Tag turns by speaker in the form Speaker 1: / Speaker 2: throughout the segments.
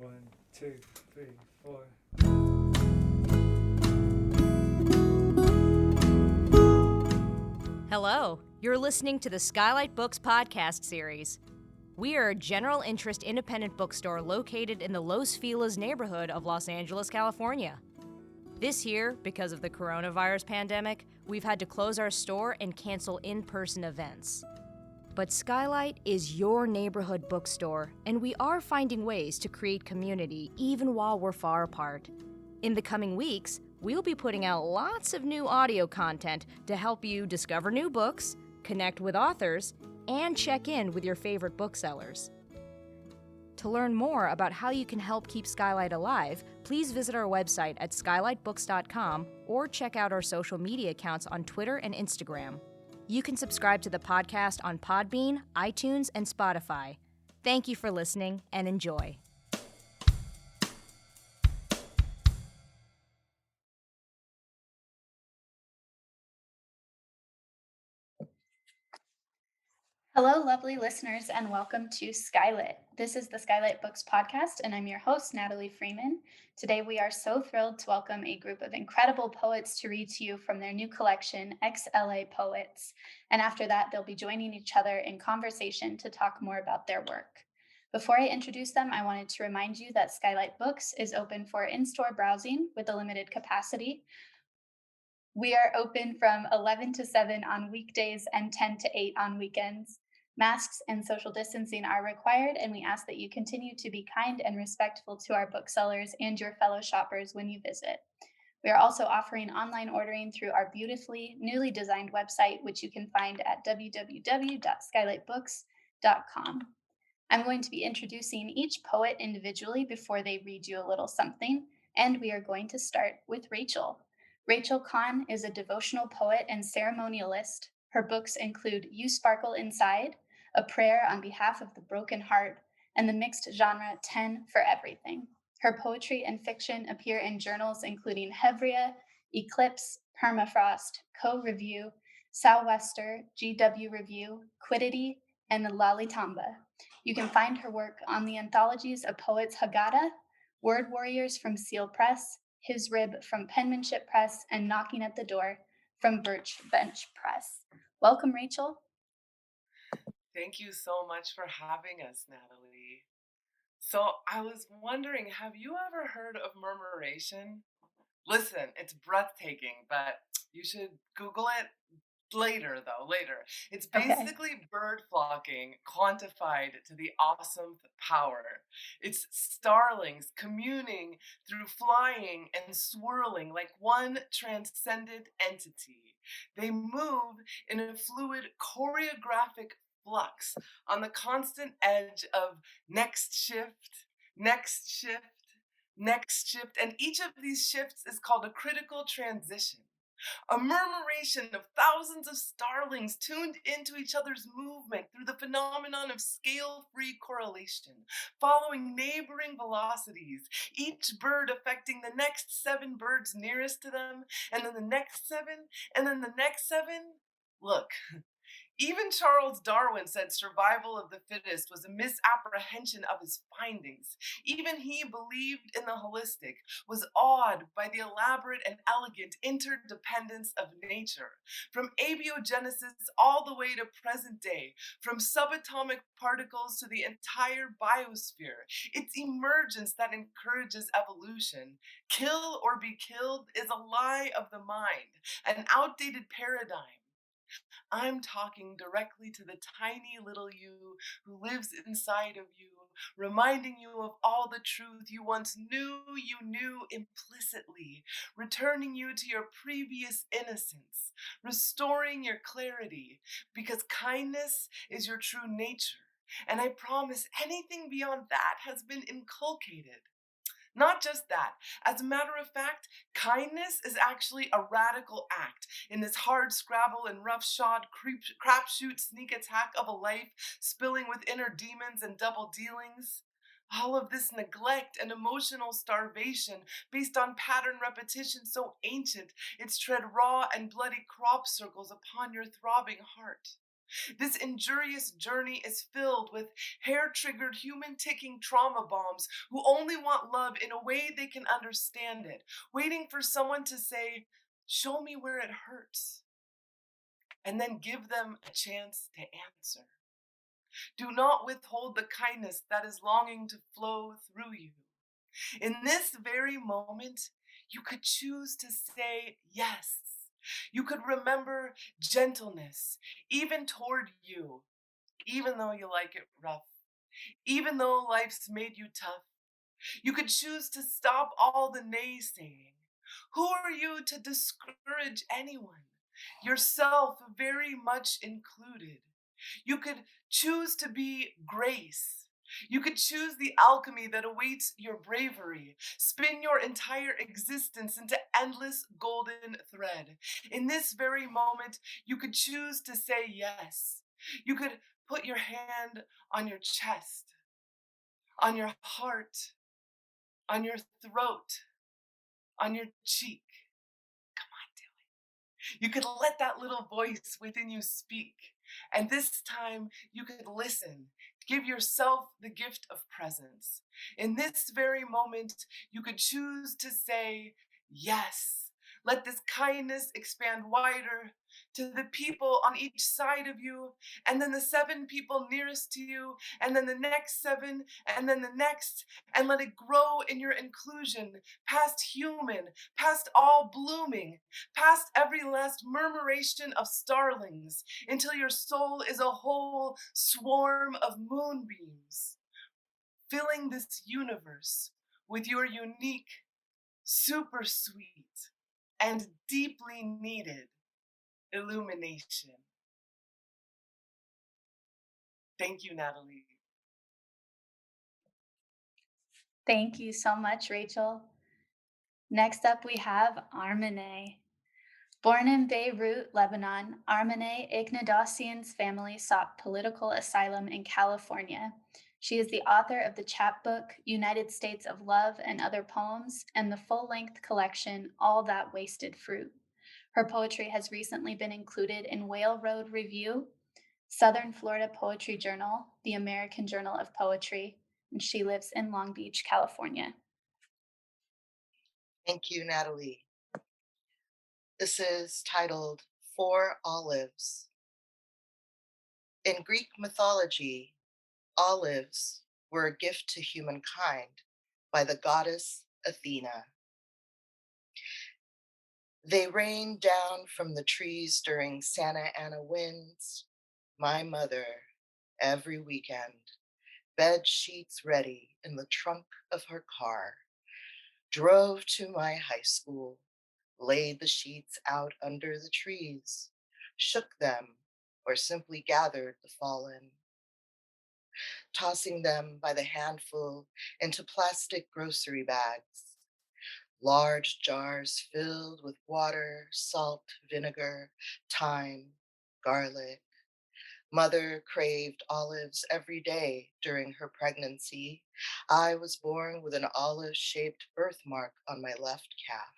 Speaker 1: One, two, three, four.
Speaker 2: Hello, you're listening to the SKYLIT Books podcast series. We are a general interest independent bookstore located in the Los Feliz neighborhood of Los Angeles, California. This year, because of the coronavirus pandemic, we've had to close our store and cancel in-person events. But SKYLIT is your neighborhood bookstore, and we are finding ways to create community even while we're far apart. In the coming weeks, we'll be putting out lots of new audio content to help you discover new books, connect with authors, and check in with your favorite booksellers. To learn more about how you can help keep SKYLIT alive, please visit our website at skylitbooks.com or check out our social media accounts on Twitter and Instagram. You can subscribe to the podcast on Podbean, iTunes, and Spotify. Thank you for listening and enjoy.
Speaker 3: Hello, lovely listeners, and welcome to SKYLIT. This is the SKYLIT Books podcast, and I'm your host, Natalie Freeman. Today, we are so thrilled to welcome a group of incredible poets to read to you from their new collection, XLA Poets. And after that, they'll be joining each other in conversation to talk more about their work. Before I introduce them, I wanted to remind you that SKYLIT Books is open for in-store browsing with a limited capacity. We are open from 11 to 7 on weekdays and 10 to 8 on weekends. Masks and social distancing are required, and we ask that you continue to be kind and respectful to our booksellers and your fellow shoppers when you visit. We are also offering online ordering through our beautifully newly designed website, which you can find at www.skylitbooks.com. I'm going to be introducing each poet individually before they read you a little something, and we are going to start with Rachel. Rachel Kahn is a devotional poet and ceremonialist. Her books include You Sparkle Inside, A Prayer on Behalf of the Broken Heart, and the mixed genre 10 for Everything. Her poetry and fiction appear in journals including Hevria, Eclipse, Permafrost, Co-Review, Sou'wester, GW Review, Quiddity, and Lalitamba. You can find her work on the anthologies of Poets Haggadah, Word Warriors from Seal Press, His Rib from Penmanship Press, and Knocking at the Door from Birch Bench Press. Welcome, Rachel.
Speaker 4: Thank you so much for having us, Natalie. So I was wondering, have you ever heard of murmuration? Listen, it's breathtaking, but you should Google it later. It's basically bird flocking quantified to the awesome power. It's starlings communing through flying and swirling like one transcendent entity. They move in a fluid choreographic flux on the constant edge of next shift, next shift, next shift, and each of these shifts is called a critical transition. A murmuration of thousands of starlings tuned into each other's movement through the phenomenon of scale-free correlation, following neighboring velocities, each bird affecting the next 7 birds nearest to them, and then the next 7, and then the next 7. Look, even Charles Darwin said survival of the fittest was a misapprehension of his findings. Even he believed in the holistic, was awed by the elaborate and elegant interdependence of nature. From abiogenesis all the way to present day, from subatomic particles to the entire biosphere, it's emergence that encourages evolution. Kill or be killed is a lie of the mind, an outdated paradigm. I'm talking directly to the tiny little you who lives inside of you, reminding you of all the truth you once knew you knew implicitly, returning you to your previous innocence, restoring your clarity, because kindness is your true nature. And I promise anything beyond that has been inculcated. Not just that. As a matter of fact, kindness is actually a radical act in this hard scrabble and roughshod crapshoot sneak attack of a life spilling with inner demons and double dealings. All of this neglect and emotional starvation based on pattern repetition so ancient it's tread raw and bloody crop circles upon your throbbing heart. This injurious journey is filled with hair-triggered human-ticking trauma bombs who only want love in a way they can understand it, waiting for someone to say, "Show me where it hurts," and then give them a chance to answer. Do not withhold the kindness that is longing to flow through you. In this very moment, you could choose to say yes. You could remember gentleness, even toward you, even though you like it rough, even though life's made you tough. You could choose to stop all the naysaying. Who are you to discourage anyone? Yourself very much included. You could choose to be grace. You could choose the alchemy that awaits your bravery. Spin your entire existence into endless golden thread. In this very moment, you could choose to say yes. You could put your hand on your chest, on your heart, on your throat, on your cheek. Come on, do it. You could let that little voice within you speak. And this time you could listen. Give yourself the gift of presence. In this very moment, you could choose to say yes. Let this kindness expand wider to the people on each side of you, and then the 7 people nearest to you, and then the next 7, and then the next, and let it grow in your inclusion, past human, past all blooming, past every last murmuration of starlings, until your soul is a whole swarm of moonbeams, filling this universe with your unique, super sweet, and deeply needed illumination. Thank you, Natalie.
Speaker 3: Thank you so much, Rachel. Next up, we have Armene. Born in Beirut, Lebanon, Armene Ignadossian's family sought political asylum in California. She is the author of the chapbook United States of Love and Other Poems and the full-length collection All That Wasted Fruit. Her poetry has recently been included in Whale Road Review, Southern Florida Poetry Journal, the American Journal of Poetry, and she lives in Long Beach, California.
Speaker 5: Thank you, Natalie. This is titled 4 Olives. In Greek mythology, olives were a gift to humankind by the goddess Athena. They rained down from the trees during Santa Ana winds. My mother, every weekend, bed sheets ready in the trunk of her car, drove to my high school, laid the sheets out under the trees, shook them, or simply gathered the fallen, tossing them by the handful into plastic grocery bags, large jars filled with water, salt, vinegar, thyme, garlic. Mother craved olives every day during her pregnancy. I was born with an olive-shaped birthmark on my left calf.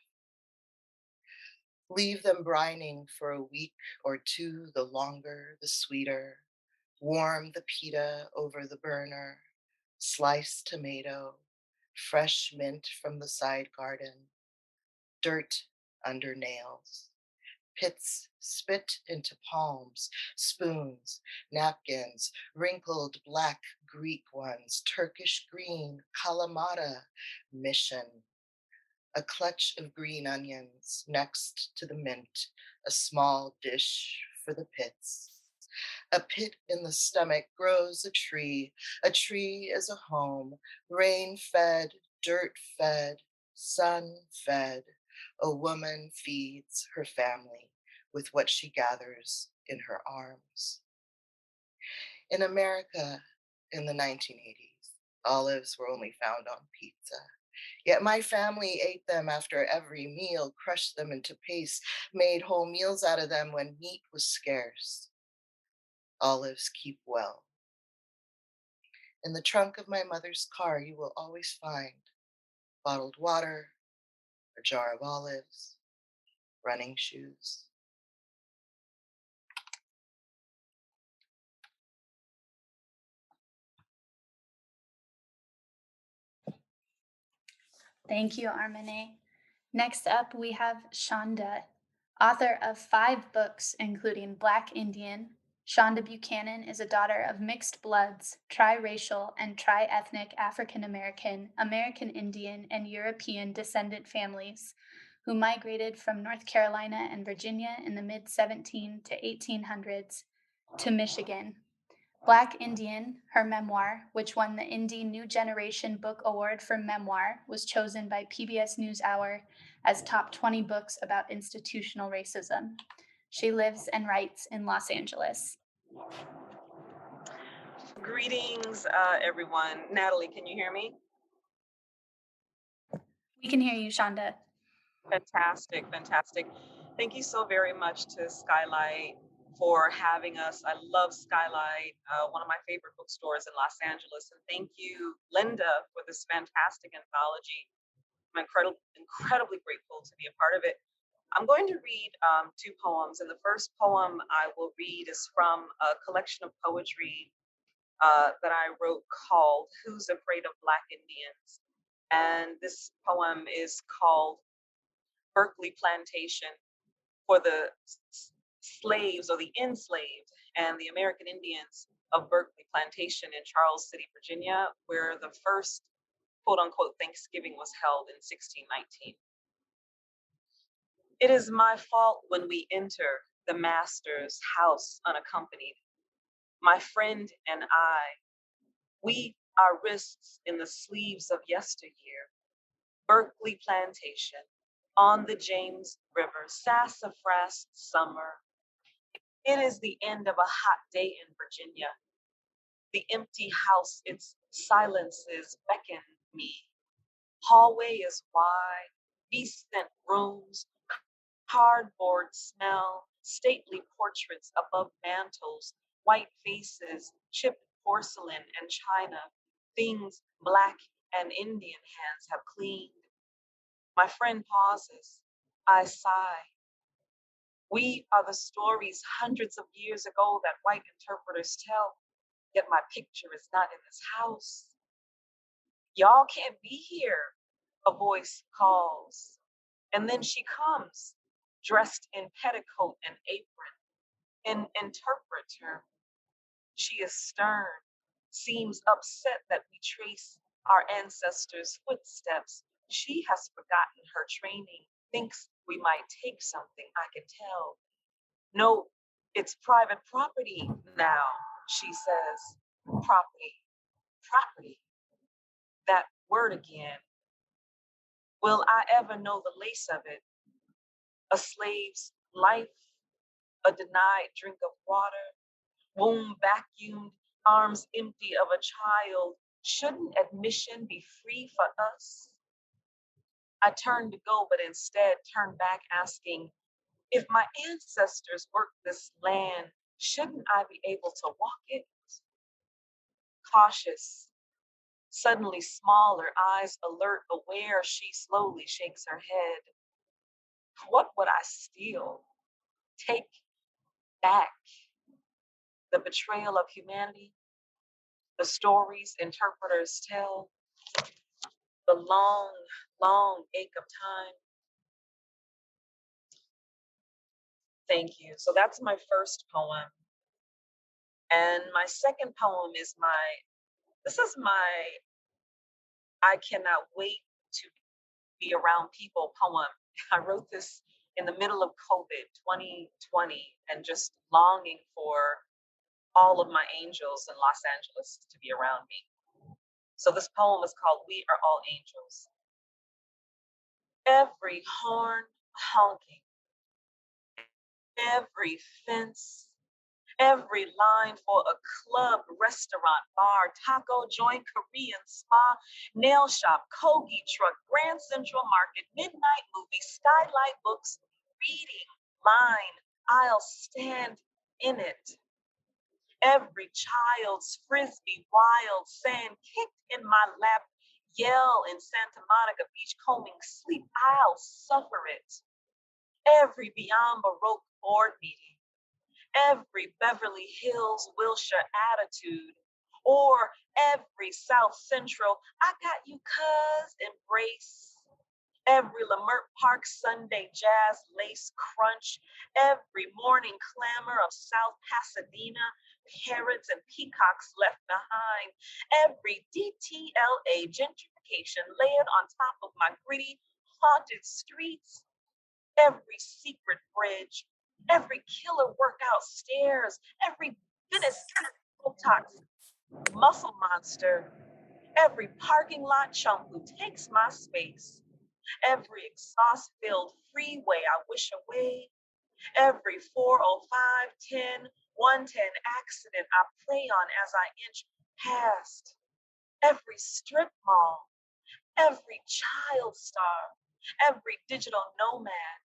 Speaker 5: Leave them brining for a week or two, the longer, the sweeter. Warm the pita over the burner, sliced tomato, fresh mint from the side garden, dirt under nails. Pits spit into palms, spoons, napkins, wrinkled black Greek ones, Turkish green, Kalamata, mission. A clutch of green onions next to the mint, a small dish for the pits. A pit in the stomach grows a tree. A tree is a home, rain fed, dirt fed, sun fed. A woman feeds her family with what she gathers in her arms. In America in the 1980s, olives were only found on pizza. Yet my family ate them after every meal, crushed them into paste, made whole meals out of them when meat was scarce. Olives keep well. In the trunk of my mother's car, you will always find bottled water, a jar of olives, running shoes.
Speaker 3: Thank you, Armene. Next up, we have Shonda, author of 5 books, including Black Indian. Shonda Buchanan is a daughter of mixed bloods, triracial, and tri-ethnic African American, American Indian, and European descendant families who migrated from North Carolina and Virginia in the mid-17 to 1800s to Michigan. Black Indian, her memoir, which won the Indie New Generation Book Award for Memoir, was chosen by PBS NewsHour as top 20 books about institutional racism. She lives and writes in Los Angeles.
Speaker 6: Greetings, everyone. Natalie, can you hear me?
Speaker 3: We can hear you, Shonda.
Speaker 6: Fantastic, fantastic. Thank you so very much to Skylight for having us. I love Skylight, one of my favorite bookstores in Los Angeles. And thank you, Linda, for this fantastic anthology. I'm incredibly grateful to be a part of it. I'm going to read 2 poems, and the first poem I will read is from a collection of poetry that I wrote called Who's Afraid of Black Indians? And this poem is called Berkeley Plantation, for the slaves or the enslaved and the American Indians of Berkeley Plantation in Charles City, Virginia, where the first quote unquote Thanksgiving was held in 1619. It is my fault when we enter the master's house unaccompanied. My friend and I, we our wrists in the sleeves of yesteryear. Berkeley Plantation, on the James River, sassafras summer. It is the end of a hot day in Virginia. The empty house, its silences beckon me. Hallway is wide, decent rooms, cardboard smell, stately portraits above mantels, white faces, chipped porcelain and china, things Black and Indian hands have cleaned. My friend pauses. I sigh. We are the stories hundreds of years ago that white interpreters tell, yet my picture is not in this house. Y'all can't be here, a voice calls. And then she comes, dressed in petticoat and apron, an interpreter. She is stern, seems upset that we trace our ancestors' footsteps. She has forgotten her training, thinks we might take something, I can tell. No, it's private property now, she says. Property, property. That word again. Will I ever know the lace of it? A slave's life, a denied drink of water, womb vacuumed, arms empty of a child. Shouldn't admission be free for us? I turned to go, but instead turned back asking, if my ancestors worked this land, shouldn't I be able to walk it? Cautious, suddenly smaller, eyes alert, aware, she slowly shakes her head. What would I steal? Take back? The betrayal of humanity? The stories interpreters tell? The long, long ache of time? Thank you. So that's my first poem. And my second poem is this is my I cannot wait to be around people poem. I wrote this in the middle of COVID 2020 and just longing for all of my angels in Los Angeles to be around me. So this poem is called We Are All Angels. Every horn honking, every fence, every line for a club, restaurant, bar, taco joint, Korean spa, nail shop, Kogi truck, Grand Central Market, midnight movie, Skylight books, reading, line, I'll stand in it. Every child's frisbee, wild sand kicked in my lap, yell in Santa Monica Beach, combing sleep, I'll suffer it. Every Beyond Baroque board meeting, every Beverly Hills Wilshire attitude, or every South Central I got you cuz embrace. Every Lamert Park Sunday jazz lace crunch, every morning clamor of South Pasadena, parrots and peacocks left behind, every DTLA gentrification layered on top of my gritty, haunted streets, every secret bridge, every killer workout stairs, every Venice Botox muscle monster, every parking lot chump who takes my space, every exhaust-filled freeway I wish away, every 405, 10, 110 accident I prey on as I inch past, every strip mall, every child star, every digital nomad,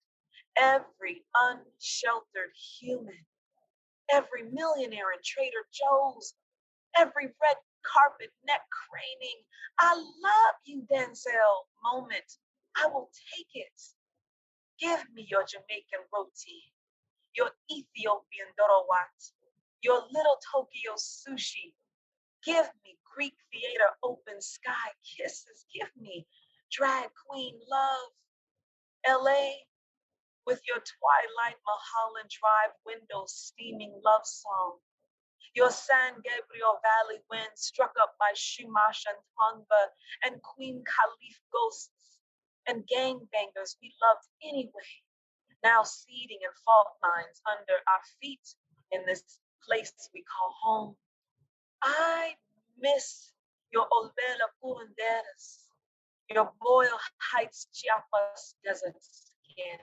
Speaker 6: every unsheltered human, every millionaire in Trader Joe's, every red carpet neck craning, I love you, Denzel moment. I will take it. Give me your Jamaican roti, your Ethiopian dorowat, your little Tokyo sushi. Give me Greek theater open sky kisses. Give me drag queen love. LA with your Twilight Mulholland Drive window steaming love song. Your San Gabriel Valley wind struck up by Shumash and Tongva and Queen Khalif ghosts and gangbangers we loved anyway, now seeding in fault lines under our feet in this place we call home. I miss your Olvera Curunderas, your Boyle Heights Chiapas desert skin,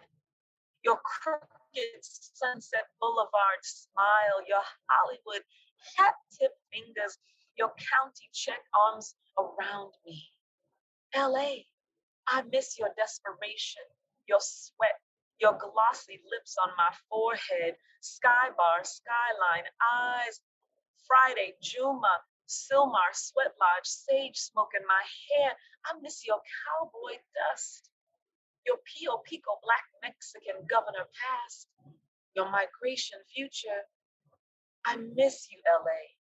Speaker 6: your crooked Sunset Boulevard smile, your Hollywood hat-tip fingers, your county check arms around me. LA, I miss your desperation, your sweat, your glossy lips on my forehead, skybar, skyline, eyes, Friday, Juma, Silmar, Sweat Lodge, sage smoke in my hair. I miss your cowboy dust, your Pio Pico Black Mexican governor past, your migration future. I miss you, LA.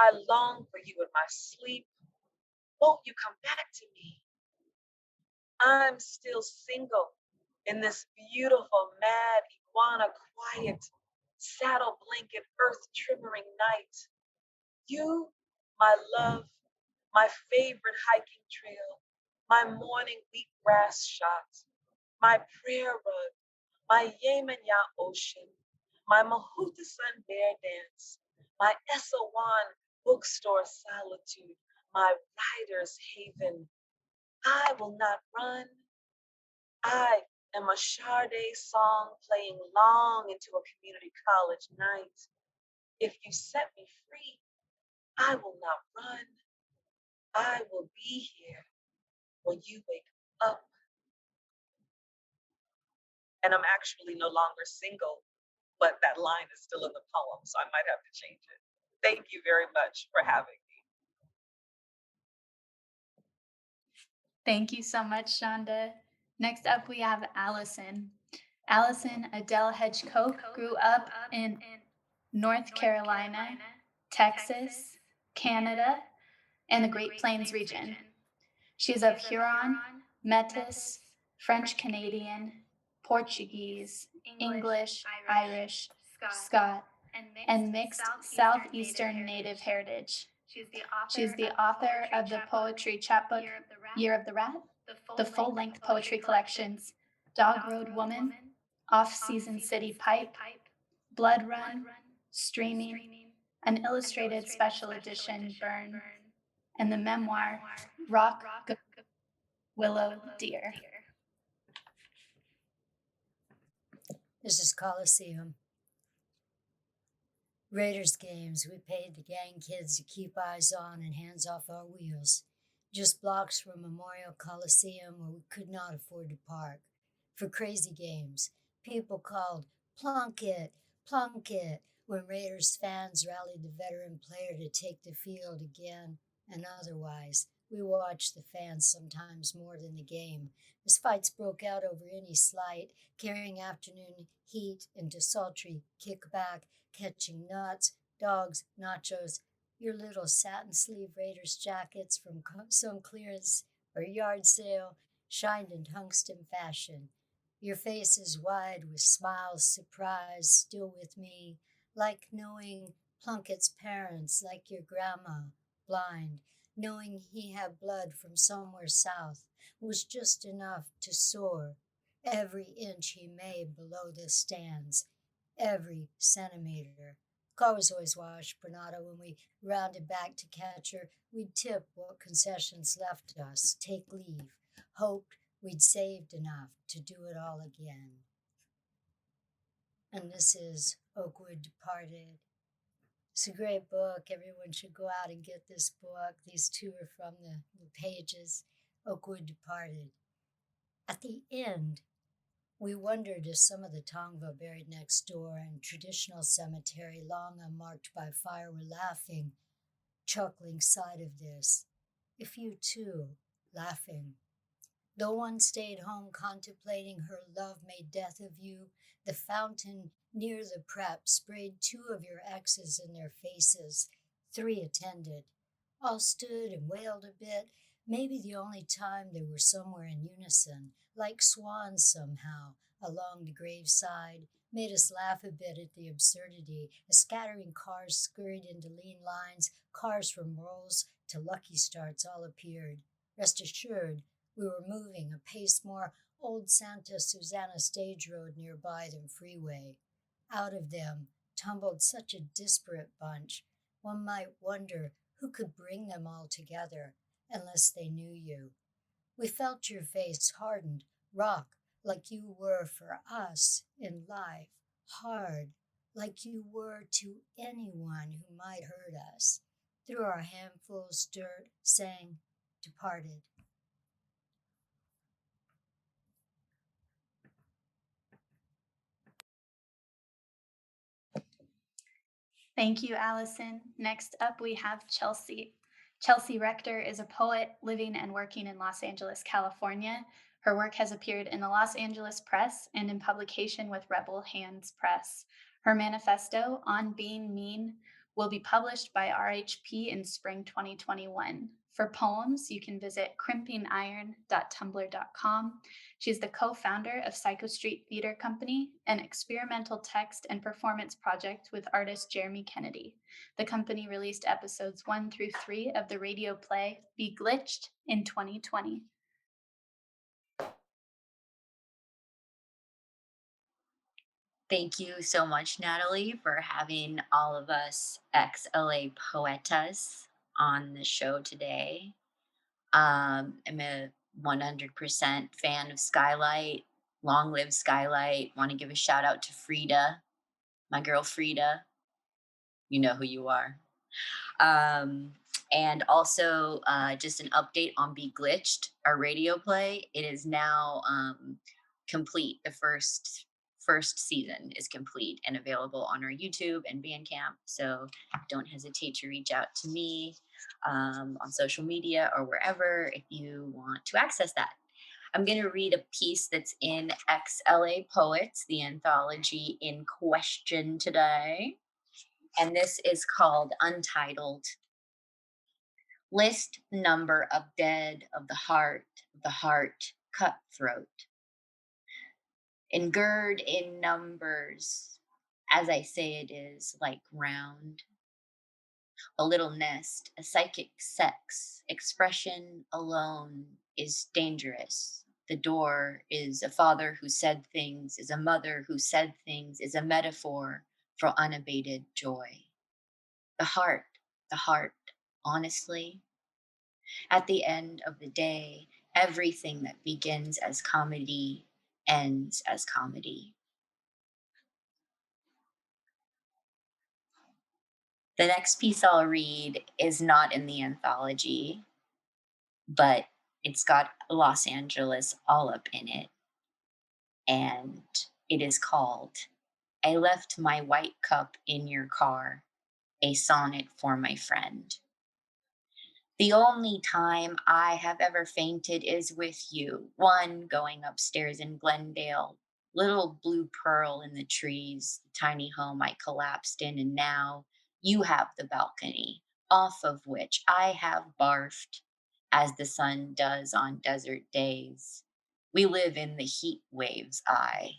Speaker 6: I long for you in my sleep. Won't you come back to me? I'm still single in this beautiful, mad, iguana quiet, saddle blanket, earth trimmering night. You, my love, my favorite hiking trail, my morning wheatgrass shot, my prayer rug, my Yemenya ocean, my Mahuta Sun bear dance, my Essawan bookstore solitude, my writer's haven. I will not run. I am a Sade song playing long into a community college night. If you set me free, I will not run. I will be here when you wake up. And I'm actually no longer single, but that line is still in the poem, so I might have to change it. Thank you very much for having me.
Speaker 3: Thank you so much, Shonda. Next up, we have Allison. Allison Adele Hedgecote grew up in North Carolina, Texas, Canada, and the Great Plains region. She is of Huron, Metis, French Canadian, Portuguese, English, Irish, Scot, and mixed Southeastern Native heritage. She is the author of the poetry chapbook Year of the Rat, the full-length poetry collections Dog Road Woman, Off-Season City Pipe, Blood Run, Streaming, an illustrated special edition Burn, and the memoir Rock, Willow, Deer.
Speaker 7: This is Coliseum. Raiders games, we paid the gang kids to keep eyes on and hands off our wheels. Just blocks from Memorial Coliseum where we could not afford to park. For crazy games, people called Plunkett, Plunkett, when Raiders fans rallied the veteran player to take the field again and otherwise. We watched the fans sometimes more than the game, as fights broke out over any slight, carrying afternoon heat into sultry kickback, catching nuts, dogs, nachos, your little satin sleeve Raiders jackets from some clearance or yard sale, shined in tungsten fashion. Your face is wide with smiles, surprise, still with me, like knowing Plunkett's parents, like your grandma, blind, knowing he had blood from somewhere south, was just enough to soar. Every inch he made below the stands, every centimeter. Car was always washed, Bernardo. When we rounded back to catch her, we'd tip what concessions left us, take leave, hoped we'd saved enough to do it all again. And this is Oakwood Departed. It's a great book. Everyone should go out and get this book. These two are from the pages. Oakwood Departed. At the end, we wondered if some of the Tongva buried next door in traditional cemetery long unmarked by fire were laughing, chuckling side of this. If you too, laughing. Though one stayed home contemplating her love-made death of you, the fountain near the prep sprayed 2 of your exes in their faces. 3 attended. All stood and wailed a bit, maybe the only time they were somewhere in unison, like swans somehow, along the graveside, made us laugh a bit at the absurdity as scattering cars scurried into lean lines, cars from rolls to Lucky Starts all appeared. Rest assured, we were moving a pace more old Santa Susana stage road nearby than freeway. Out of them tumbled such a disparate bunch, one might wonder who could bring them all together, unless they knew you. We felt your face hardened, rock, like you were for us in life, hard, like you were to anyone who might hurt us. Through our handfuls dirt, sang, departed.
Speaker 3: Thank you, Allison. Next up, we have Chelsea. Chelsea Rector is a poet living and working in Los Angeles, California. Her work has appeared in the Los Angeles Press and in publication with Rebel Hands Press. Her manifesto, On Being Mean, will be published by RHP in spring 2021. For poems, you can visit crimpingiron.tumblr.com. She's the co-founder of Psycho Street Theater Company, an experimental text and performance project with artist Jeremy Kennedy. The company released episodes 1 through 3 of the radio play Be Glitched in 2020.
Speaker 8: Thank you so much, Natalie, for having all of us ex-LA poetas on the show today. I'm a 100% fan of Skylight. Long live Skylight. Want to give a shout out to Frida, my girl Frida. You know who you are. And also just an update on Be Glitched, our radio play. It is now complete. The first season is complete and available on our YouTube and Bandcamp. So don't hesitate to reach out to me on social media or wherever if you want to access that. I'm going to read a piece that's in ex-LA Poets, the anthology in question today. And this is called Untitled. List number of dead of the heart, cutthroat. And gird in numbers, as I say it is, like round. A little nest, a psychic sex, expression alone is dangerous. The door is a father who said things, is a mother who said things, is a metaphor for unabated joy. The heart, honestly. At the end of the day, everything that begins as comedy ends as comedy. The next piece I'll read is not in the anthology, but it's got Los Angeles all up in it. And it is called I Left My White Cup in Your Car, a sonnet for my friend. The only time I have ever fainted is with you. One, going upstairs in Glendale, little blue pearl in the trees, the tiny home I collapsed in, and now you have the balcony, off of which I have barfed. as the sun does on desert days. We live in the heat wave's eye.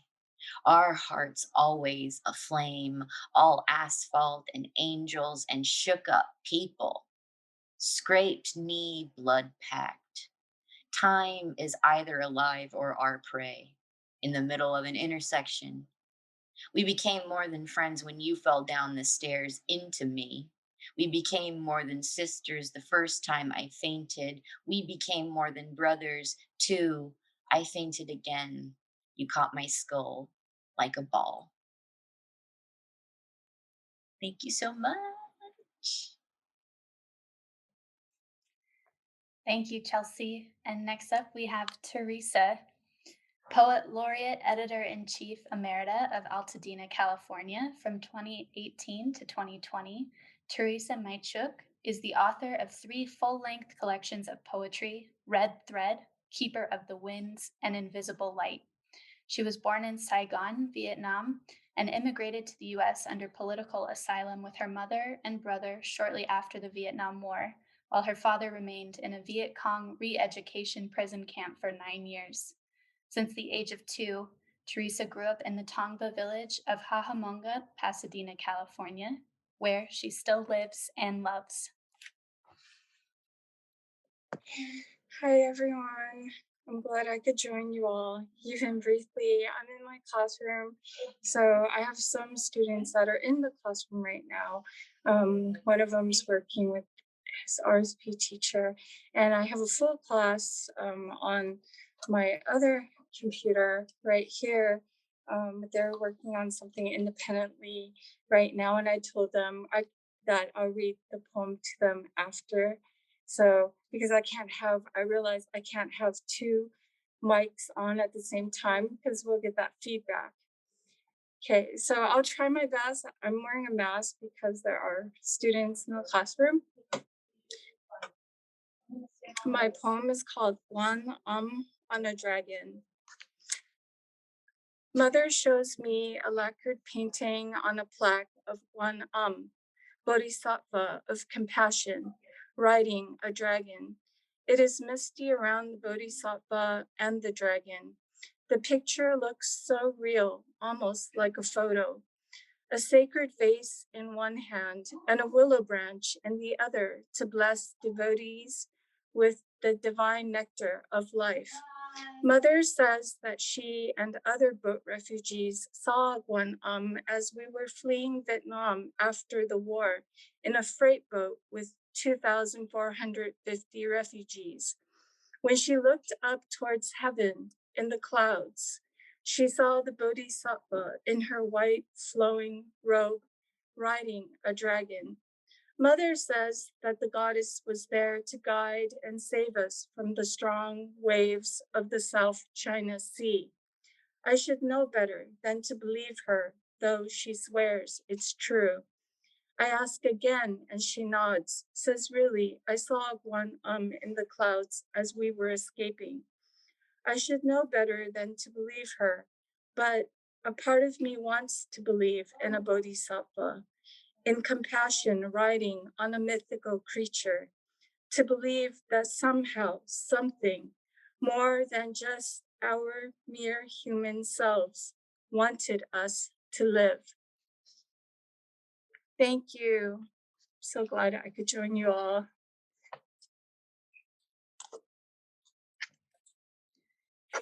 Speaker 8: Our hearts always aflame, all asphalt and angels and shook up people, scraped knee, blood packed. Time is either alive or our prey. In the middle of an intersection, we became more than friends when you fell down the stairs into me. We became more than sisters the first time I fainted. We became more than brothers, too. I fainted again. You caught my skull like a ball. Thank you so much.
Speaker 3: Thank you, Chelsea. And next up, we have Teresa, Poet Laureate, Editor-in-Chief Emerita of Altadena, California from 2018 to 2020. Teresa Maichuk is the author of 3 full-length collections of poetry, Red Thread, Keeper of the Winds, and Invisible Light. She was born in Saigon, Vietnam, and immigrated to the US under political asylum with her mother and brother shortly after the Vietnam War, while her father remained in a Viet Cong re-education prison camp for 9 years. Since the age of 2, Teresa grew up in the Tongva village of Cajamonga, Pasadena, California, where she still lives and loves.
Speaker 9: Hi everyone. I'm glad I could join you all, even briefly. I'm in my classroom, so I have some students that are in the classroom right now. One of them is working with his RSP teacher, and I have a full class on my other computer right here. They're working on something independently right now, and I told them that I'll read the poem to them after. So because I realize I can't have 2 mics on at the same time because we'll get that feedback. Okay, so I'll try my best. I'm wearing a mask because there are students in the classroom. My poem is called One on a Dragon. Mother shows me a lacquered painting on a plaque of one bodhisattva of compassion, riding a dragon. It is misty around the bodhisattva and the dragon. The picture looks so real, almost like a photo. A sacred vase in one hand and a willow branch in the other to bless devotees with the divine nectar of life. Mother says that she and other boat refugees saw Guan as we were fleeing Vietnam after the war in a freight boat with 2,450 refugees. When she looked up towards heaven in the clouds, she saw the bodhisattva in her white flowing robe riding a dragon. Mother says that the goddess was there to guide and save us from the strong waves of the South China Sea. I should know better than to believe her, though she swears it's true. I ask again, and she nods, says, really, I saw one in the clouds as we were escaping. I should know better than to believe her, but a part of me wants to believe in a bodhisattva, in compassion riding on a mythical creature, to believe that somehow something more than just our mere human selves wanted us to live. Thank you. So glad I could join you all.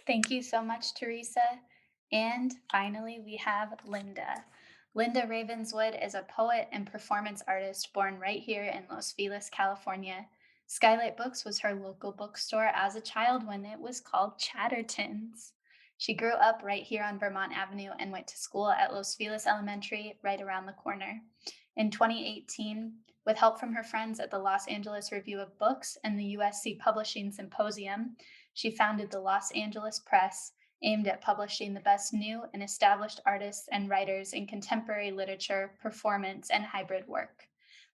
Speaker 3: Thank you so much, Teresa. And finally, we have Linda. Linda Ravenswood is a poet and performance artist born right here in Los Feliz, California. SKYLIT Books was her local bookstore as a child when it was called Chatterton's. She grew up right here on Vermont Avenue and went to school at Los Feliz Elementary right around the corner. In 2018, with help from her friends at the Los Angeles Review of Books and the USC Publishing Symposium, she founded the Los Angeles Press, aimed at publishing the best new and established artists and writers in contemporary literature, performance, and hybrid work.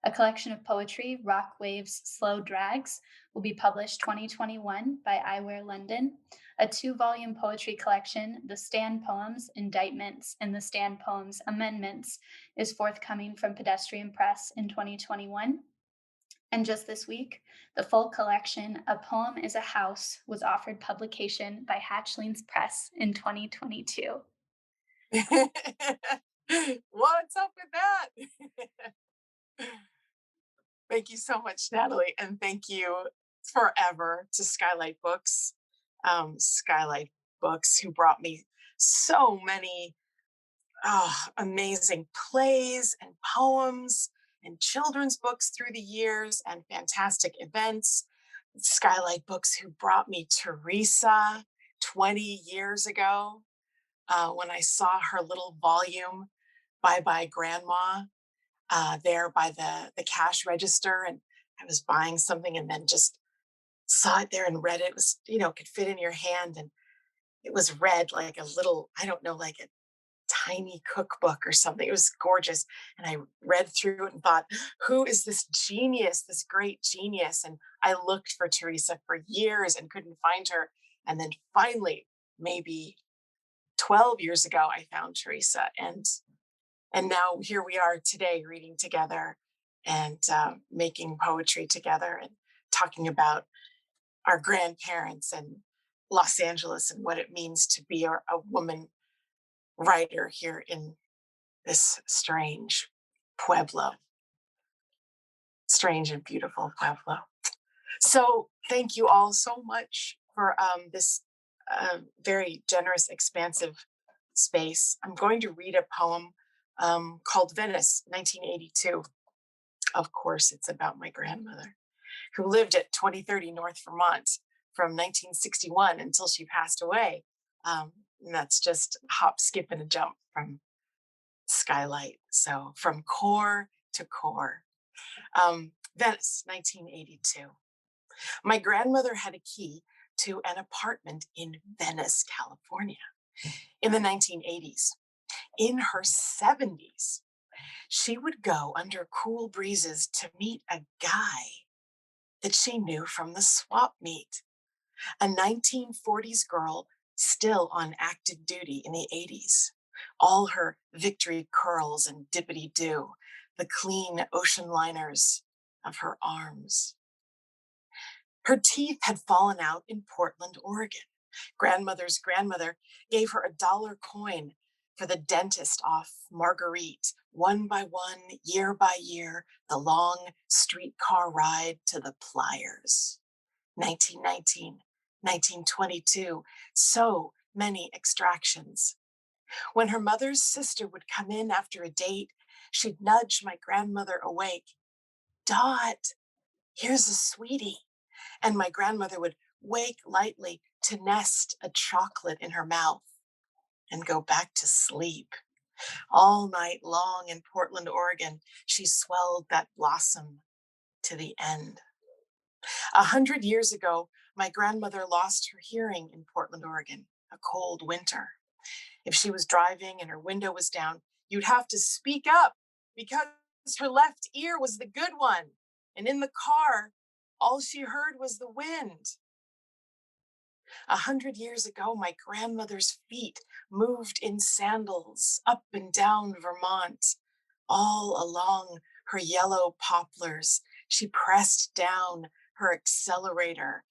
Speaker 3: A collection of poetry, Rock Waves Slow Drags, will be published 2021 by Eyewear London. A 2-volume poetry collection, The Stand Poems Indictments and The Stand Poems Amendments, is forthcoming from Pedestrian Press in 2021. And just this week, the full collection, A Poem is a House, was offered publication by Hatchlings Press in 2022.
Speaker 10: What's up with that? Thank you so much, Natalie. And thank you forever to Skylight Books. Skylight Books, who brought me so many amazing plays and poems and children's books through the years and fantastic events. Skylight Books, who brought me Teresa 20 years ago when I saw her little volume, Bye Bye Grandma, there by the cash register. And I was buying something and then just saw it there and read it. It was, could fit in your hand. And it was read like a little, I don't know, like a tiny cookbook or something. It was gorgeous. And I read through it and thought, who is this genius, this great genius? And I looked for Teresa for years and couldn't find her. And then finally, maybe 12 years ago, I found Teresa. And now here we are today reading together and making poetry together and talking about our grandparents and Los Angeles and what it means to be a woman writer here in this strange Pueblo, strange and beautiful Pueblo. So thank you all so much for this very generous, expansive space. I'm going to read a poem called Venice, 1982. Of course, it's about my grandmother, who lived at 2030 North Vermont from 1961 until she passed away. And that's just a hop, skip, and a jump from Skylight. So from core to core. Venice, 1982. My grandmother had a key to an apartment in Venice, California in the 1980s. In her 70s, she would go under cool breezes to meet a guy that she knew from the swap meet, a 1940s girl still on active duty in the 80s. All her victory curls and dippity-doo, the clean ocean liners of her arms. Her teeth had fallen out in Portland, Oregon. Grandmother's grandmother gave her a $1 coin for the dentist off Marguerite, one by one, year by year, the long streetcar ride to the Pliers. 1919, 1922, so many extractions. When her mother's sister would come in after a date, she'd nudge my grandmother awake. Dot, here's a sweetie. And my grandmother would wake lightly to nest a chocolate in her mouth and go back to sleep. All night long in Portland, Oregon, she swelled that blossom to the end. 100 years ago, my grandmother lost her hearing in Portland, Oregon, a cold winter. If she was driving and her window was down, you'd have to speak up because her left ear was the good one. And in the car, all she heard was the wind. 100 years ago, my grandmother's feet moved in sandals up and down Vermont. All along her yellow poplars, she pressed down her accelerator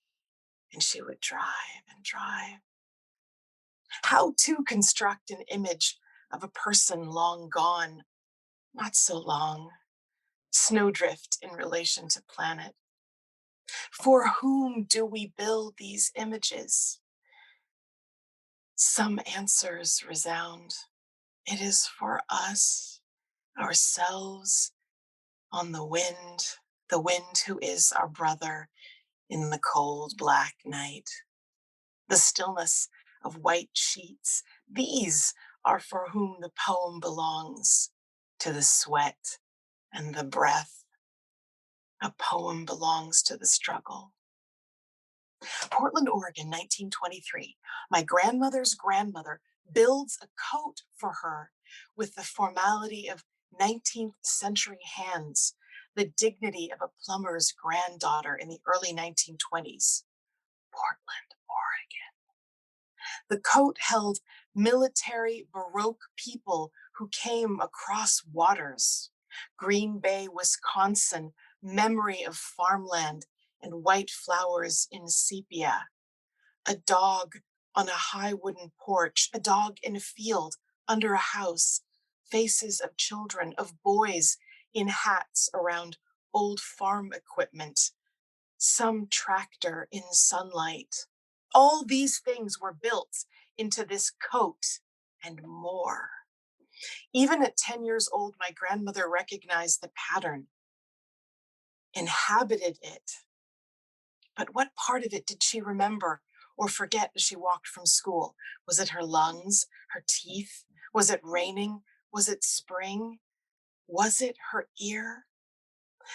Speaker 10: and she would drive and drive. How to construct an image of a person long gone, not so long, snowdrift in relation to planet. For whom do we build these images? Some answers resound. It is for us, ourselves, on the wind who is our brother in the cold black night. The stillness of white sheets, these are for whom the poem belongs, to the sweat and the breath. A poem belongs to the struggle. Portland, Oregon, 1923. My grandmother's grandmother builds a coat for her with the formality of 19th century hands, the dignity of a plumber's granddaughter in the early 1920s. Portland, Oregon. The coat held military Baroque people who came across waters. Green Bay, Wisconsin, memory of farmland and white flowers in sepia, a dog on a high wooden porch, a dog in a field under a house, faces of children, of boys in hats around old farm equipment, some tractor in sunlight. All these things were built into this coat and more. Even at 10 years old, my grandmother recognized the pattern, inhabited it. But what part of it did she remember or forget as she walked from school? Was it her lungs, her teeth? Was it raining? Was it spring? Was it her ear?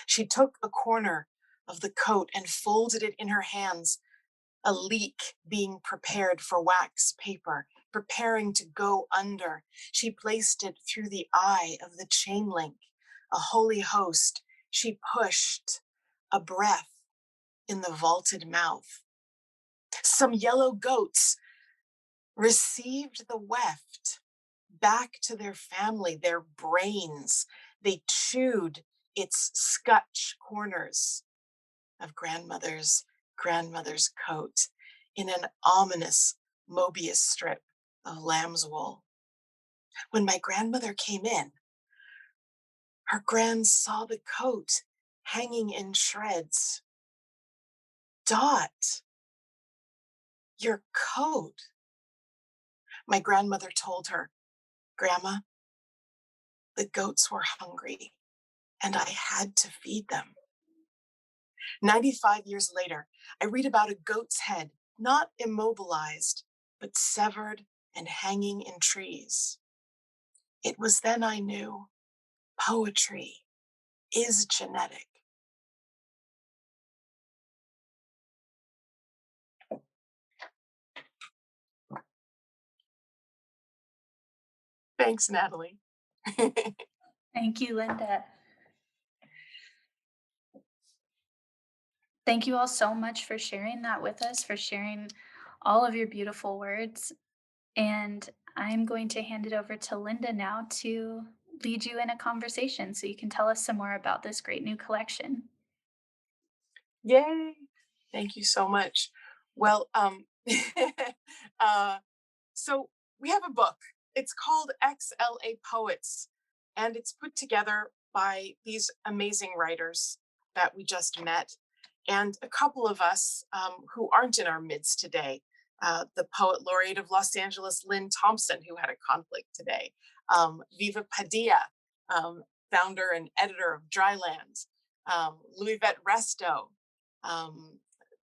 Speaker 10: She took a corner of the coat and folded it in her hands, a leak being prepared for wax paper, preparing to go under. She placed it through the eye of the chain link, a holy host. She pushed a breath in the vaulted mouth. Some yellow goats received the weft back to their family, their brains. They chewed its scutch corners of grandmother's coat in an ominous Mobius strip of lamb's wool. When my grandmother came in, her grands saw the coat hanging in shreds. Dot, your coat. My grandmother told her, Grandma, the goats were hungry and I had to feed them. 95 years later, I read about a goat's head, not immobilized, but severed and hanging in trees. It was then I knew poetry is genetic. Thanks, Natalie.
Speaker 3: Thank you, Linda. Thank you all so much for sharing that with us, for sharing all of your beautiful words. And I'm going to hand it over to Linda now to lead you in a conversation so you can tell us some more about this great new collection.
Speaker 10: Yay! Thank you so much. Well, so we have a book. It's called XLA Poets, and it's put together by these amazing writers that we just met, and a couple of us who aren't in our midst today. The poet laureate of Los Angeles, Lynn Thompson, who had a conflict today. Viva Padilla, founder and editor of Dryland. Louisette Resto,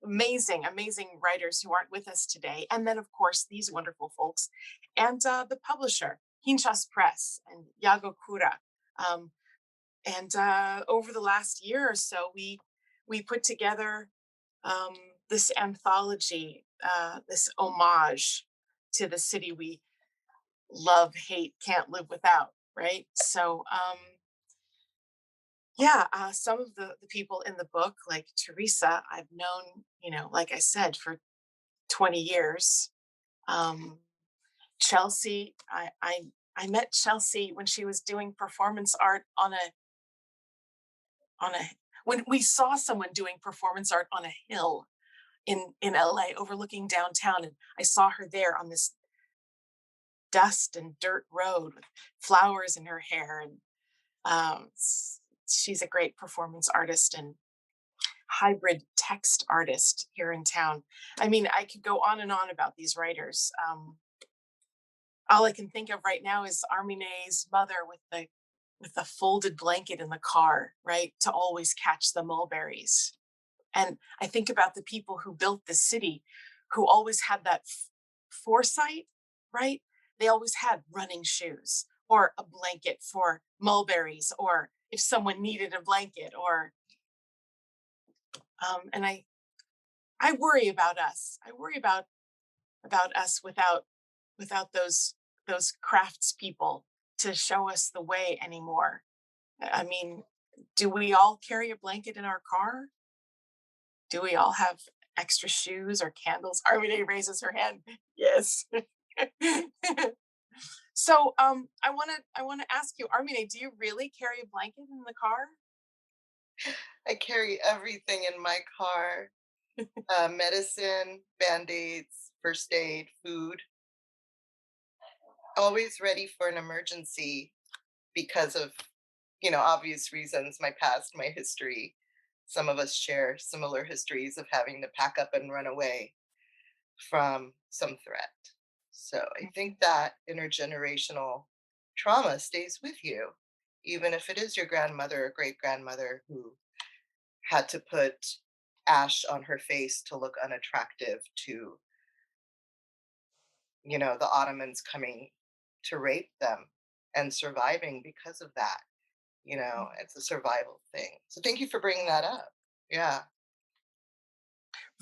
Speaker 10: amazing writers who aren't with us today. And then, of course, these wonderful folks and the publisher, Hinchas Press and Yago Kura. And over the last year or so, we put together this anthology, this homage to the city we love, hate, can't live without, right? So some of the people in the book, like Teresa, I've known, like I said, for 20 years. Chelsea, I met Chelsea when she was doing performance art when we saw someone doing performance art on a hill in LA overlooking downtown, and I saw her there on this dust and dirt road with flowers in her hair, and she's a great performance artist and hybrid text artist here in town. I mean, I could go on and on about these writers. All I can think of right now is Armine's mother with the folded blanket in the car, right? To always catch the mulberries. And I think about the people who built this city, who always had that foresight, right? They always had running shoes or a blanket for mulberries, or if someone needed a blanket, or and I worry about us. I worry about us without those craftspeople to show us the way anymore. I mean, do we all carry a blanket in our car? Do we all have extra shoes or candles? Armine raises her hand. Yes. So I want to ask you, Armine, do you really carry a blanket in the car?
Speaker 5: I carry everything in my car, medicine, Band-Aids, first aid, food, always ready for an emergency because of, obvious reasons, my past, my history. Some of us share similar histories of having to pack up and run away from some threat. So I think that intergenerational trauma stays with you, even if it is your grandmother or great grandmother who had to put ash on her face to look unattractive to, the Ottomans coming to rape them and surviving because of that. It's a survival thing. So thank you for bringing that up. Yeah.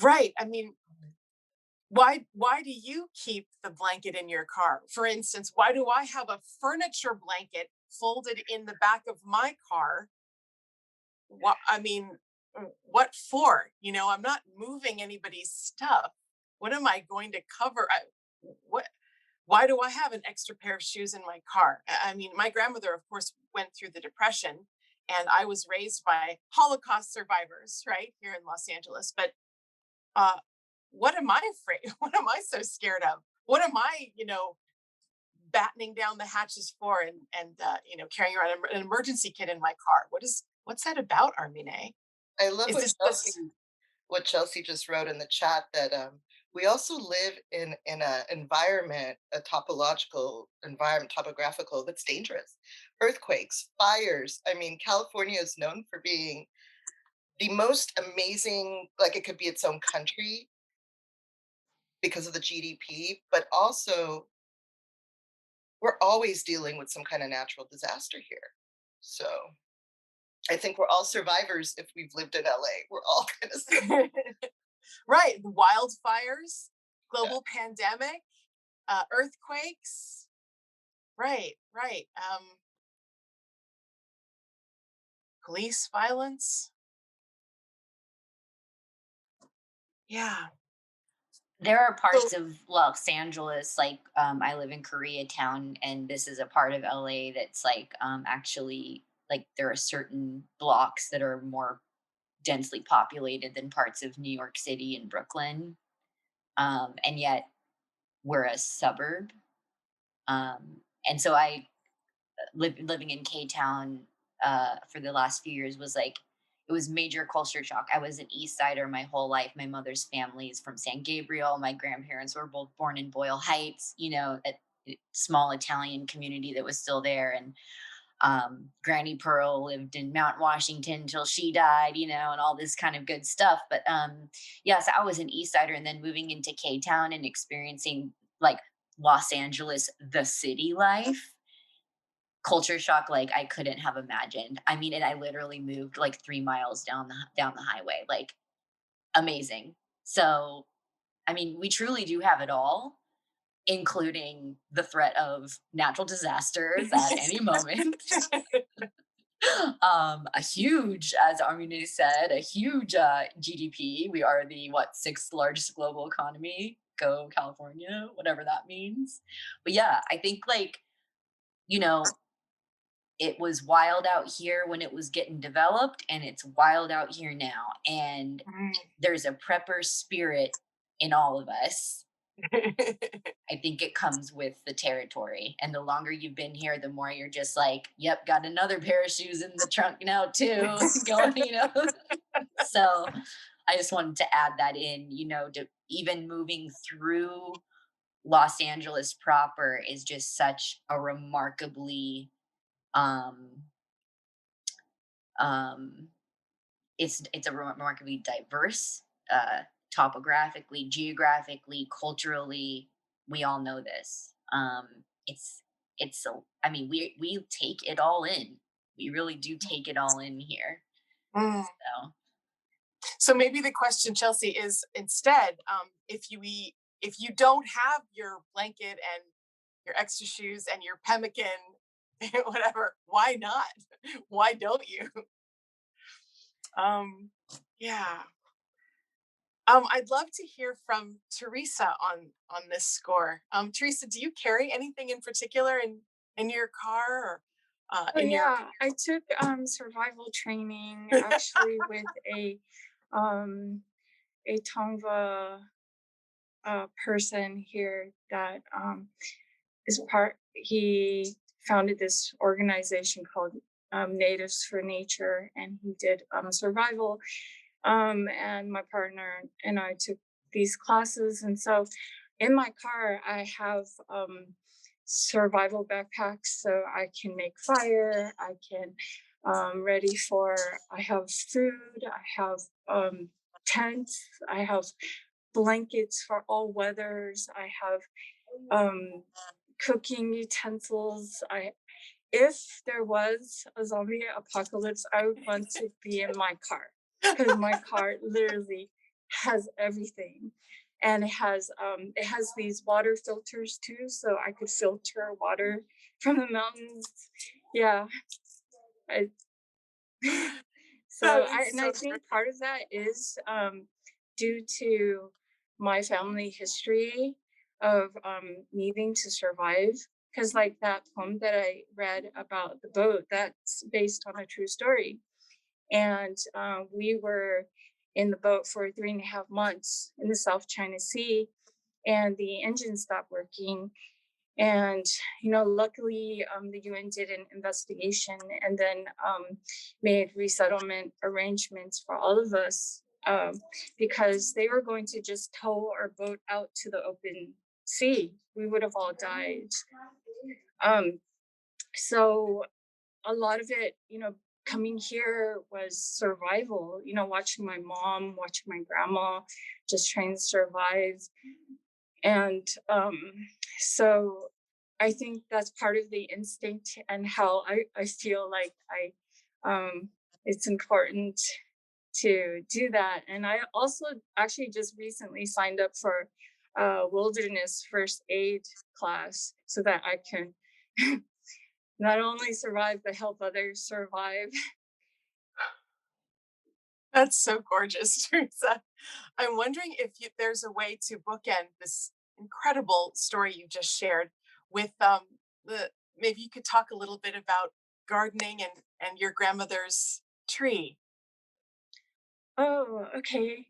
Speaker 10: Right. I mean, why do you keep the blanket in your car? For instance, why do I have a furniture blanket folded in the back of my car? What I mean, what for? I'm not moving anybody's stuff. What am I going to cover? What? Why do I have an extra pair of shoes in my car? I mean, my grandmother, of course, went through the Depression, and I was raised by Holocaust survivors, right here in Los Angeles. But uh, what am I afraid? What am I so scared of? What am I, battening down the hatches for, and carrying around an emergency kit in my car? What's that about, Armine?
Speaker 5: I love
Speaker 10: Is
Speaker 5: what
Speaker 10: this
Speaker 5: Chelsea
Speaker 10: just
Speaker 5: what Chelsea just wrote in the chat that we also live in a environment, a topological environment, topographical that's dangerous. Earthquakes, fires. I mean, California is known for being the most amazing, like it could be its own country because of the GDP, but also we're always dealing with some kind of natural disaster here. So I think we're all survivors if we've lived in LA. We're all kind of
Speaker 10: right? Wildfires, global pandemic, earthquakes. Right, right. Police violence. Yeah.
Speaker 8: There are
Speaker 10: So
Speaker 8: parts of Los Angeles, like I live in Koreatown, and this is a part of LA that's like actually like there are certain blocks that are more densely populated than parts of New York City and Brooklyn, and yet we're a suburb. And so I living in K Town for the last few years was like it was major culture shock. I was an East Sider my whole life. My mother's family is from San Gabriel. My grandparents were both born in Boyle Heights. A small Italian community that was still there. And Granny Pearl lived in Mount Washington till she died. And all this kind of good stuff. But yes, I was an East Sider, and then moving into K Town and experiencing like Los Angeles, the city life culture shock like I couldn't have imagined. I mean, and I literally moved like 3 miles down the highway, like amazing. So, I mean, we truly do have it all, including the threat of natural disasters at any moment. A huge, as Armine said, a huge GDP. We are the sixth largest global economy. Go California, whatever that means. But yeah, I think like, you know, it was wild out here when it was getting developed, and it's wild out here now. And there's a prepper spirit in all of us. I think it comes with the territory. And the longer you've been here, the more you're just like, yep, got another pair of shoes in the trunk now too. Going. So I just wanted to add that in, to even moving through Los Angeles proper is just such a remarkably um um it's a remarkably diverse topographically, geographically, culturally. We all know this. It's so, I mean, we take it all in. We really do take it all in here.
Speaker 10: Mm.
Speaker 8: So
Speaker 10: So maybe the question, Chelsea, is instead, if you don't have your blanket and your extra shoes and your pemmican, whatever, why not? Why don't you? Yeah. I'd love to hear from Teresa on this score. Teresa, do you carry anything in particular in your car, or
Speaker 9: Oh
Speaker 10: in your
Speaker 9: yeah, I took survival training actually with um a Tongva person here that is part. He founded this organization called Natives for Nature, and he did survival. And my partner and I took these classes, and so in my car I have survival backpacks, so I can make fire. I can ready for. I have food. I have tents. I have blankets for all weathers. I have cooking utensils. If there was a zombie apocalypse, I would want to be in my car because my car literally has everything, and it has these water filters too, so I could filter water from the mountains. Yeah, I,
Speaker 10: That
Speaker 9: I
Speaker 10: is
Speaker 9: and
Speaker 10: so
Speaker 9: I think part of that is due to my family history of needing to survive. Because like that poem that I read about the boat, that's based on a true story. And we were in the boat for 3.5 months in the South China Sea, and the engine stopped working. And luckily the UN did an investigation and then made resettlement arrangements for all of us, because they were going to just tow our boat out to the open sea. We would have all died. um, so a lot of it, coming here was survival, watching my mom, watching my grandma just trying to survive. And so I think that's part of the instinct and how I feel like it's important to do that. And I also actually just recently signed up for a wilderness first aid class so that I can not only survive but help others survive.
Speaker 10: That's so gorgeous, Teresa. I'm wondering if there's a way to bookend this incredible story you just shared with the maybe you could talk a little bit about gardening and your grandmother's tree.
Speaker 9: Oh, okay.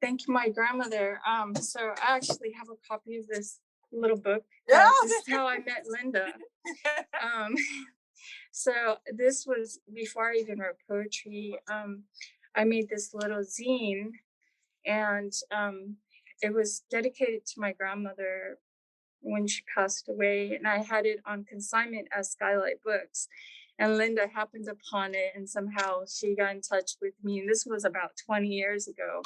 Speaker 9: Thank you, my grandmother. So I actually have a copy of this little book.
Speaker 10: Yeah.
Speaker 9: This is how I met Linda. Um, so this was before I even wrote poetry. I made this little zine, and it was dedicated to my grandmother when she passed away, and I had it on consignment as SKYLIT Books. And Linda happened upon it, and somehow she got in touch with me. And this was about 20 years ago.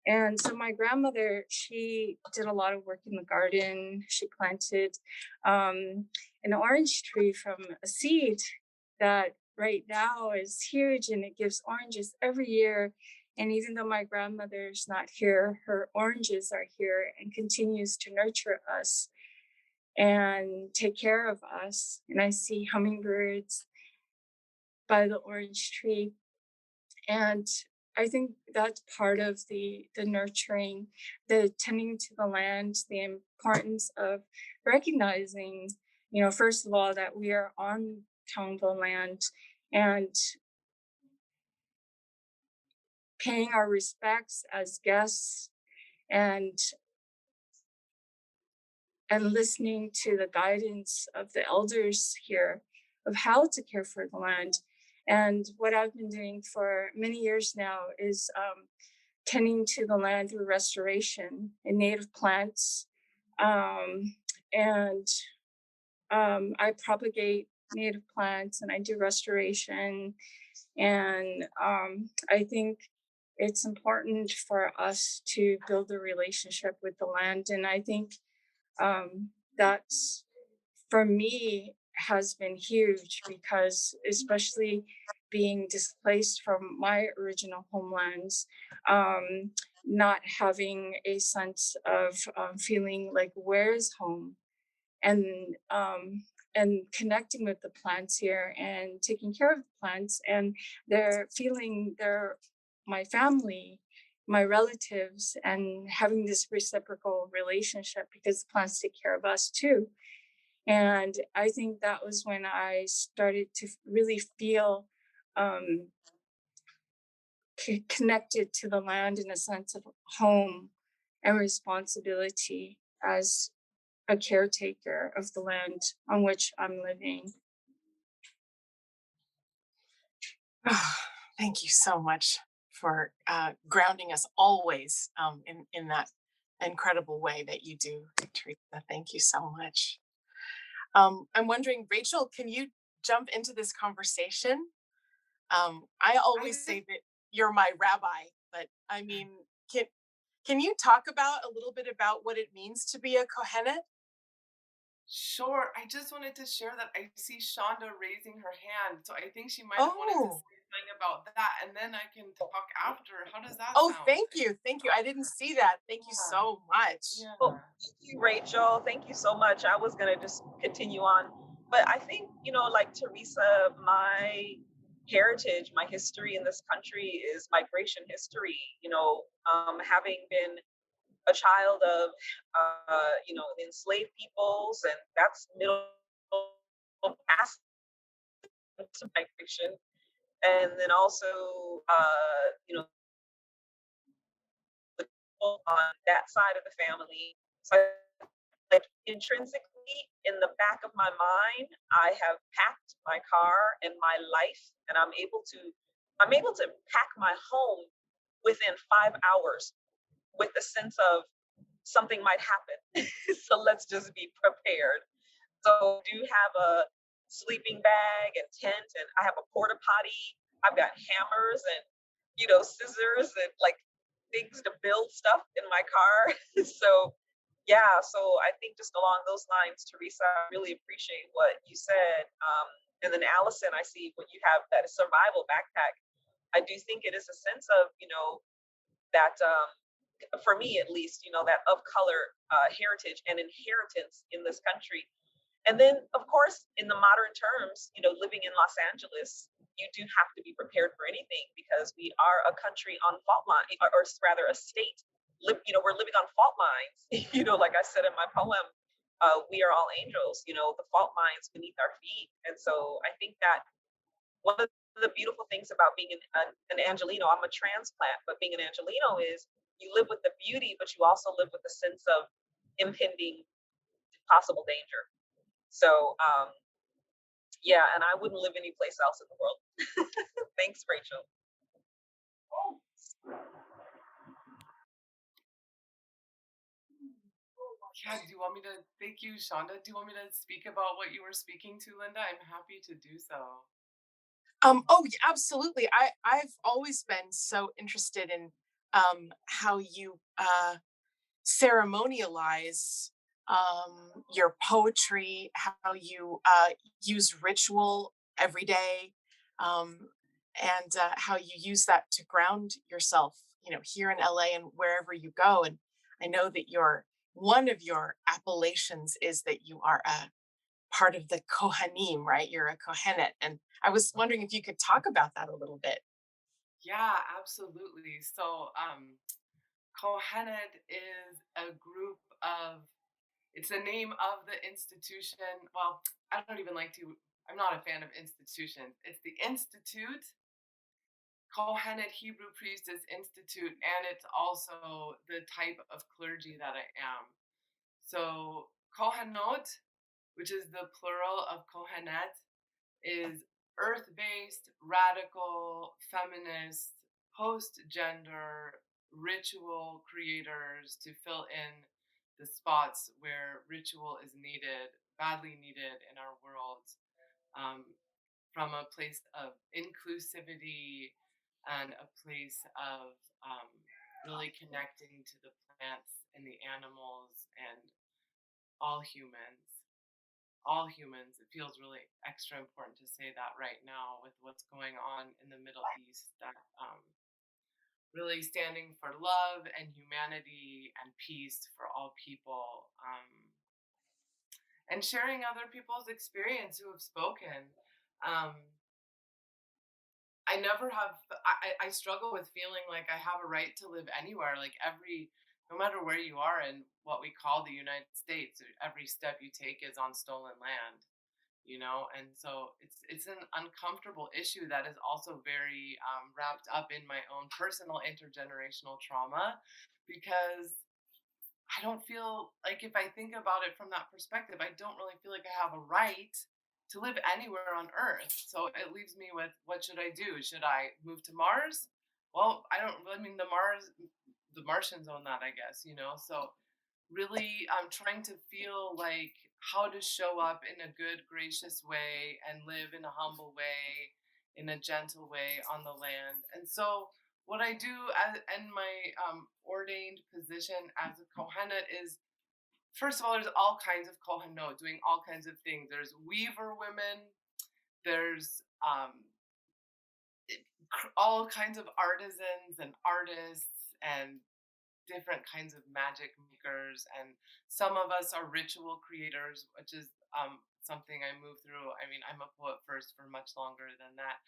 Speaker 9: And so my grandmother, she did a lot of work in the garden. She planted an orange tree from a seed that right now is huge, and it gives oranges every year. And even though my grandmother's not here, her oranges are here and continues to nurture us and take care of us. And I see hummingbirds by the orange tree. And I think that's part of the nurturing, the tending to the land, the importance of recognizing, first of all, that we are on Tongva land, and paying our respects as guests, and listening to the guidance of the elders here of how to care for the land. And what I've been doing for many years now is tending to the land through restoration and native plants. And I propagate native plants and I do restoration. And I think it's important for us to build a relationship with the land. And I think that's, for me, has been huge, because especially being displaced from my original homelands, not having a sense of feeling like where's home, and connecting with the plants here and taking care of the plants, and they're feeling they're my family, my relatives, and having this reciprocal relationship because the plants take care of us too. And I think that was when I started to really feel um, connected to the land in a sense of home and responsibility as a caretaker of the land on which I'm living.
Speaker 10: Thank you so much for grounding us always in that incredible way that you do, Teresa. Thank you so much. I'm wondering, Rachel, can you jump into this conversation? I always say that you're my rabbi, but I mean, can you talk about a little bit about what it means to be a Kohenet?
Speaker 4: Sure. I just wanted to share that I see Shonda raising her hand, so I think she might have wanted to
Speaker 10: Oh,
Speaker 4: say something about that, and then I can talk after. How does that
Speaker 10: oh,
Speaker 4: sound?
Speaker 10: thank you. Thank you. I didn't see that. Thank you
Speaker 4: Yeah.
Speaker 10: so much.
Speaker 6: Well,
Speaker 4: Yeah.
Speaker 6: thank you, Rachel. Thank you so much. I was gonna just continue on, but I think, like Teresa, my heritage, my history in this country is migration history. Having been a child of, enslaved peoples, and that's middle class migration, and then also, the people on that side of the family. So, like, intrinsically in the back of my mind, I have packed my car and my life, and I'm able to pack my home within 5 hours with a sense of something might happen. So let's just be prepared. So I do have a sleeping bag and tent, and I have a porta potty. I've got hammers and scissors and like things to build stuff in my car. So yeah, so I think just along those lines, Teresa, I really appreciate what you said. And then Allison, I see what you have, that survival backpack. I do think it is a sense of that for me at least, that of color heritage and inheritance in this country. And then, of course, in the modern terms, living in Los Angeles, you do have to be prepared for anything because we are a country on fault line, or rather a state. We're living on fault lines. Like I said in my poem, we are all angels. The fault lines beneath our feet. And so I think that one of the beautiful things about being an Angelino, I'm a transplant, but being an Angelino is you live with the beauty, but you also live with a sense of impending possible danger. So, yeah, and I wouldn't live anyplace else in the world. Thanks, Rachel.
Speaker 4: Yeah, do you want me to thank you, Shonda? Do you want me to speak about what you were speaking to, Linda? I'm happy to do so.
Speaker 10: Oh, yeah, absolutely. I've always been so interested in how you ceremonialize your poetry, how you use ritual every day, um, and how you use that to ground yourself, here in LA and wherever you go. And I know that one of your appellations is that you are a part of the Kohanim, right? You're a Kohenet. And I was wondering if you could talk about that a little bit.
Speaker 4: Yeah, absolutely. So, Kohenet is a group of, it's the name of the institution. Well, I don't even like to, I'm not a fan of institutions. It's the Institute, Kohenet Hebrew Priestess Institute, and it's also the type of clergy that I am. So, Kohenot, which is the plural of Kohenet, is earth-based, radical, feminist, post-gender ritual creators to fill in the spots where ritual is needed, badly needed in our world, um, from a place of inclusivity and a place of really connecting to the plants and the animals and all humans. All humans. It feels really extra important to say that right now with what's going on in the Middle East, that really standing for love and humanity and peace for all people, and sharing other people's experience who have spoken. Um, I never have, I struggle with feeling like I have a right to live anywhere. Like every no matter where you are in what we call the United States, every step you take is on stolen land, and so it's an uncomfortable issue that is also very wrapped up in my own personal intergenerational trauma, because I don't feel like, if I think about it from that perspective, I don't really feel like I have a right to live anywhere on Earth. So it leaves me with, what should I do? Should I move to Mars? Well, I mean, the Martians own that, I guess, So really, I'm trying to feel like how to show up in a good, gracious way and live in a humble way, in a gentle way on the land. And so, what I do in my ordained position as a Kohenet is, first of all, there's all kinds of Kohenot doing all kinds of things. There's weaver women, there's all kinds of artisans and artists and different kinds of magic makers, and some of us are ritual creators, which is something I move through. I mean, I'm a poet first for much longer than that,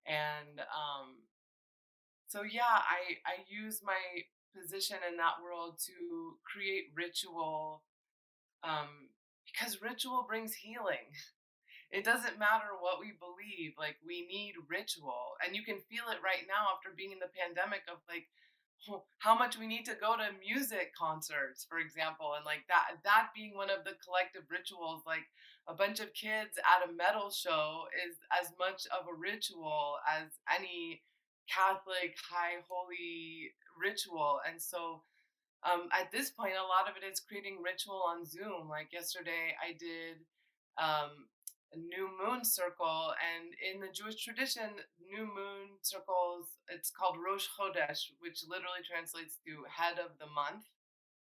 Speaker 4: and so yeah, I use my position in that world to create ritual, because ritual brings healing. It doesn't matter what we believe, like, we need ritual. And you can feel it right now after being in the pandemic, of like, how much we need to go to music concerts, for example, and like that being one of the collective rituals. Like, a bunch of kids at a metal show is as much of a ritual as any Catholic high holy ritual. And so at this point, a lot of it is creating ritual on Zoom. Like, yesterday, I did a new moon circle, and in the Jewish tradition, new moon circles, it's called Rosh Chodesh, which literally translates to head of the month,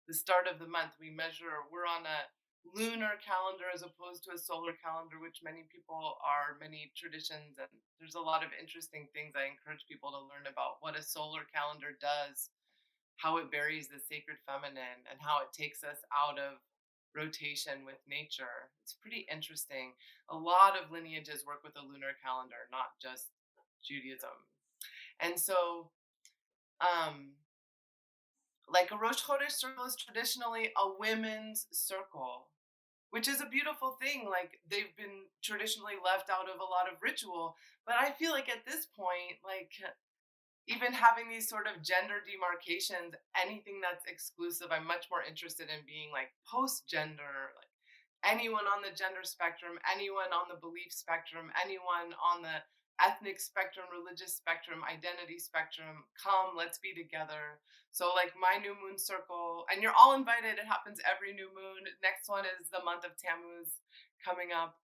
Speaker 4: the start of the month. We're on a lunar calendar as opposed to a solar calendar, which many traditions, and there's a lot of interesting things. I encourage people to learn about what a solar calendar does, how it buries the sacred feminine, and how it takes us out of rotation with nature. It's pretty interesting. A lot of lineages work with a lunar calendar, not just Judaism. And so, like, a Rosh Chodesh circle is traditionally a women's circle, which is a beautiful thing. Like, they've been traditionally left out of a lot of ritual. But I feel like at this point, like, even having these sort of gender demarcations, anything that's exclusive, I'm much more interested in being like post-gender, like anyone on the gender spectrum, anyone on the belief spectrum, anyone on the ethnic spectrum, religious spectrum, identity spectrum. Come, let's be together. So, like, my new moon circle, and you're all invited. It happens every new moon. Next one is the month of Tammuz coming up.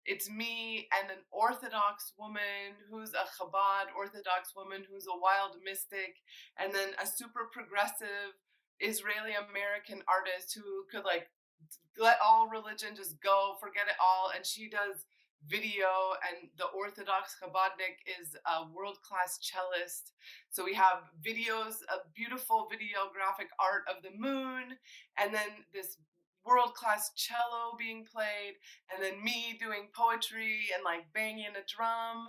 Speaker 4: It's me and an Orthodox woman who's a Chabad Orthodox woman who's a wild mystic, and then a super progressive Israeli American artist who could, like, let all religion just go, forget it all. And she does video, and the Orthodox Chabadnik is a world-class cellist. So we have videos of beautiful videographic art of the moon, and then this world-class cello being played, and then me doing poetry and like banging a drum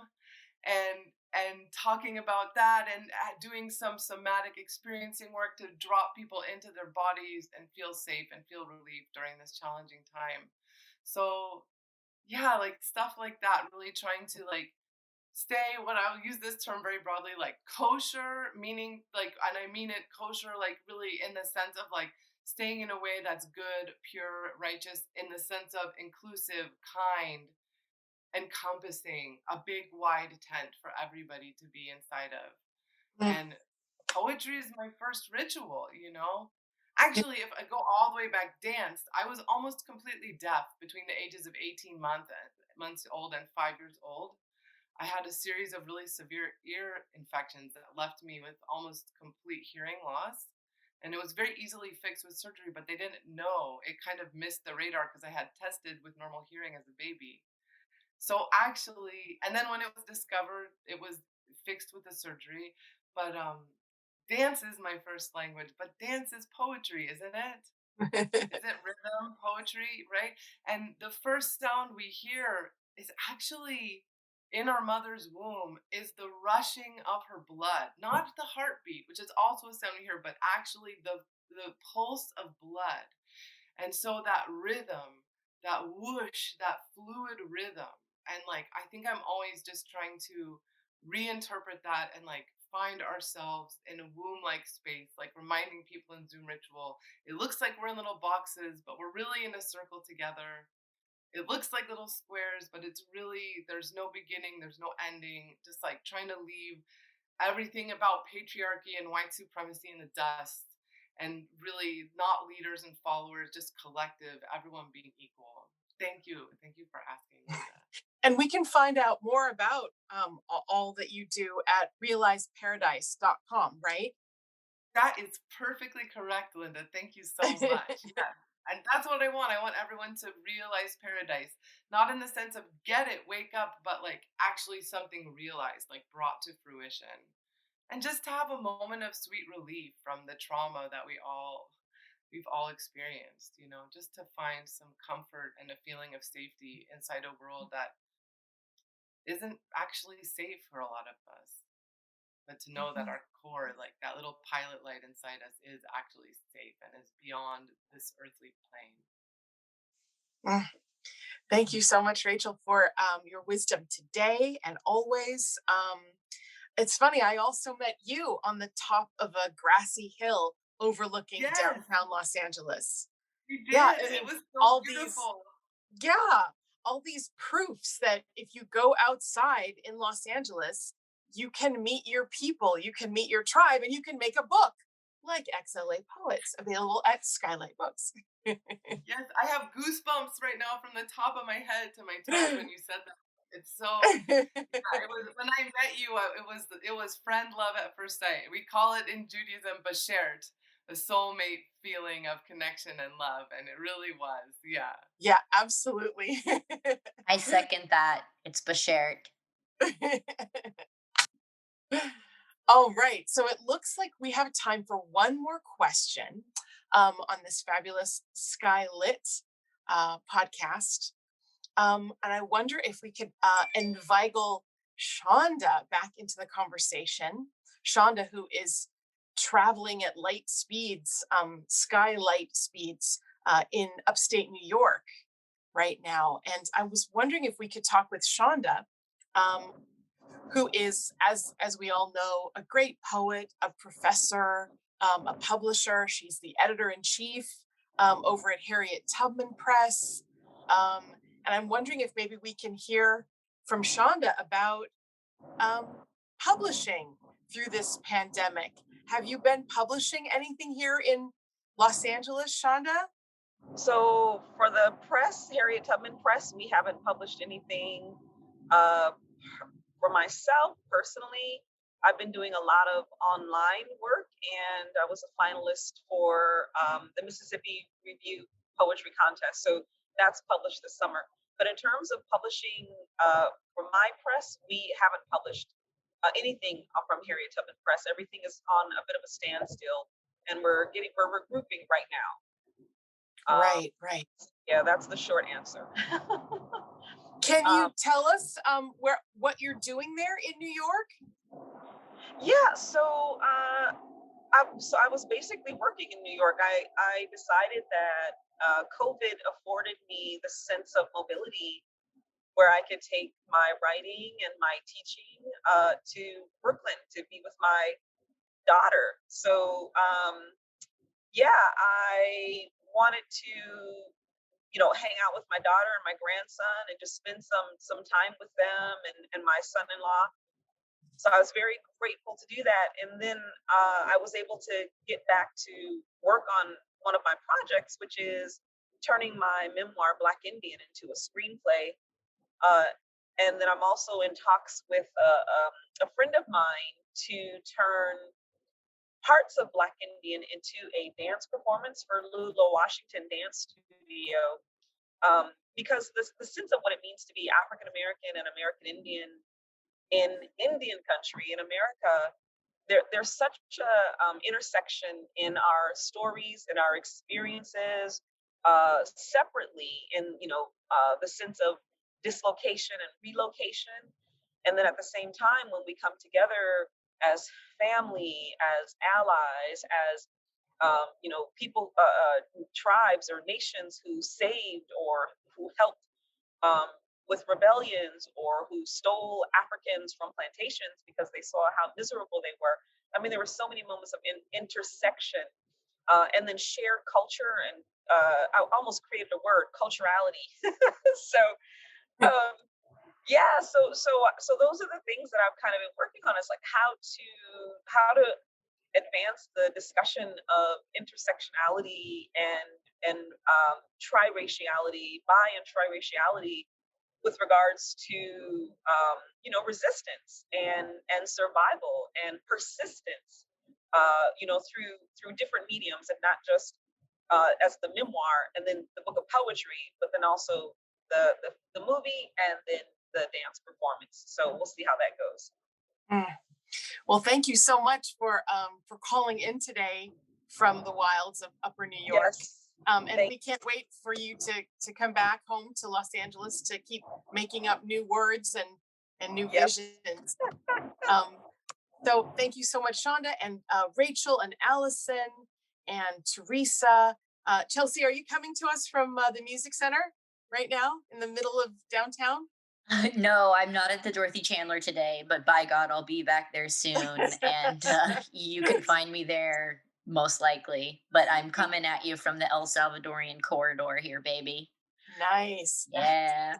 Speaker 4: and talking about that, and doing some somatic experiencing work to drop people into their bodies and feel safe and feel relief during this challenging time. So yeah, like, stuff like that, really trying to, like, stay, what I'll use this term very broadly, like kosher, meaning, like, and I mean it kosher, like, really in the sense of, like, staying in a way that's good, pure, righteous, in the sense of inclusive, kind, encompassing, a big wide tent for everybody to be inside of. And poetry is my first ritual. Actually, if I go all the way back, dance, I was almost completely deaf between the ages of 18 months old and 5 years old. I had a series of really severe ear infections that left me with almost complete hearing loss. And it was very easily fixed with surgery, but they didn't know. It kind of missed the radar because I had tested with normal hearing as a baby. So actually, and then when it was discovered, it was fixed with the surgery. But dance is my first language, but dance is poetry, isn't it? Isn't rhythm poetry, right? And the first sound we hear is actually in our mother's womb is the rushing of her blood, not the heartbeat, which is also a sound we hear, but actually the pulse of blood. And so that rhythm, that whoosh, that fluid rhythm, and like I think I'm always just trying to reinterpret that and like find ourselves in a womb-like space, like reminding people in Zoom ritual, it looks like we're in little boxes, but we're really in a circle together. It looks like little squares, but it's really, there's no beginning, there's no ending. Just like trying to leave everything about patriarchy and white supremacy in the dust, and really not leaders and followers, just collective, everyone being equal. Thank you. Thank you for asking me that.
Speaker 10: And we can find out more about all that you do at realizeparadise.com, right?
Speaker 4: That is perfectly correct, Linda. Thank you so much. Yeah. And that's what I want. I want everyone to realize paradise, not in the sense of get it, wake up, but like actually something realized, like brought to fruition. And just to have a moment of sweet relief from the trauma that we've all experienced, just to find some comfort and a feeling of safety inside a world that isn't actually safe for a lot of us. But to know that our core, like that little pilot light inside us, is actually safe and is beyond this earthly plane.
Speaker 10: Thank you so much, Rachel, for your wisdom today and always. It's funny, I also met you on the top of a grassy hill overlooking downtown Los Angeles.
Speaker 4: You did.
Speaker 10: Yeah,
Speaker 4: It was so beautiful.
Speaker 10: All these proofs that if you go outside in Los Angeles, you can meet your people, you can meet your tribe, and you can make a book like XLA Poets, available at SKYLIT Books.
Speaker 4: Yes, I have goosebumps right now from the top of my head to my toes when you said that. It's so. It was when I met you. It was friend love at first sight. We call it in Judaism bashert, a soulmate feeling of connection and love, and it really was. Yeah.
Speaker 10: Yeah, absolutely.
Speaker 8: I second that. It's bashert.
Speaker 10: All right. So it looks like we have time for one more question on this fabulous SKYLIT podcast. And I wonder if we could inveigle Shonda back into the conversation. Shonda, who is traveling at light speeds, skylight speeds in upstate New York right now. And I was wondering if we could talk with Shonda, who is, as we all know, a great poet, a professor, a publisher. She's the editor-in-chief over at Harriet Tubman Press. And I'm wondering if maybe we can hear from Shonda about publishing through this pandemic. Have you been publishing anything here in Los Angeles, Shonda?
Speaker 6: So for the press, Harriet Tubman Press, we haven't published anything. For myself personally, I've been doing a lot of online work, and I was a finalist for the Mississippi Review Poetry Contest. So that's published this summer. But in terms of publishing for my press, we haven't published anything from Harriet Tubman Press. Everything is on a bit of a standstill, and we're regrouping right now.
Speaker 10: Right.
Speaker 6: Yeah, that's the short answer.
Speaker 10: Can you tell us what you're doing there in New York?
Speaker 6: Yeah, so I was basically working in New York. I decided that COVID afforded me the sense of mobility where I could take my writing and my teaching to Brooklyn to be with my daughter. So I wanted to hang out with my daughter and my grandson and just spend some time with them and my son-in-law. So I was very grateful to do that. And then I was able to get back to work on one of my projects, which is turning my memoir, Black Indian, into a screenplay. And then I'm also in talks with a friend of mine to turn parts of Black Indian into a dance performance for Lula Washington Dance Studio. Because the sense of what it means to be African American and American Indian in Indian country, in America, there's such a intersection in our stories and our experiences separately in the sense of dislocation and relocation. And then at the same time, when we come together as family, as allies, as people, tribes or nations who saved or who helped with rebellions, or who stole Africans from plantations because they saw how miserable they were. I mean, there were so many moments of intersection, and then shared culture, and I almost created a word, culturality. So yeah, so those are the things that I've kind of been working on, is like how to advance the discussion of intersectionality and triraciality, bi and triraciality, with regards to resistance and survival and persistence, through different mediums, and not just as the memoir and then the book of poetry, but then also the movie and then the dance performance. So we'll see how that goes.
Speaker 10: Well, thank you so much for calling in today from the wilds of Upper New York.
Speaker 6: Yes.
Speaker 10: And we can't wait for you to come back home to Los Angeles to keep making up new words and new visions. So thank you so much, Shonda, and Rachel and Allison and Teresa. Chelsea, are you coming to us from the Music Center right now in the middle of downtown?
Speaker 8: No, I'm not at the Dorothy Chandler today, but by God, I'll be back there soon. And you can find me there most likely. But I'm coming at you from the El Salvadorian corridor here, baby.
Speaker 10: Nice.
Speaker 8: Yeah.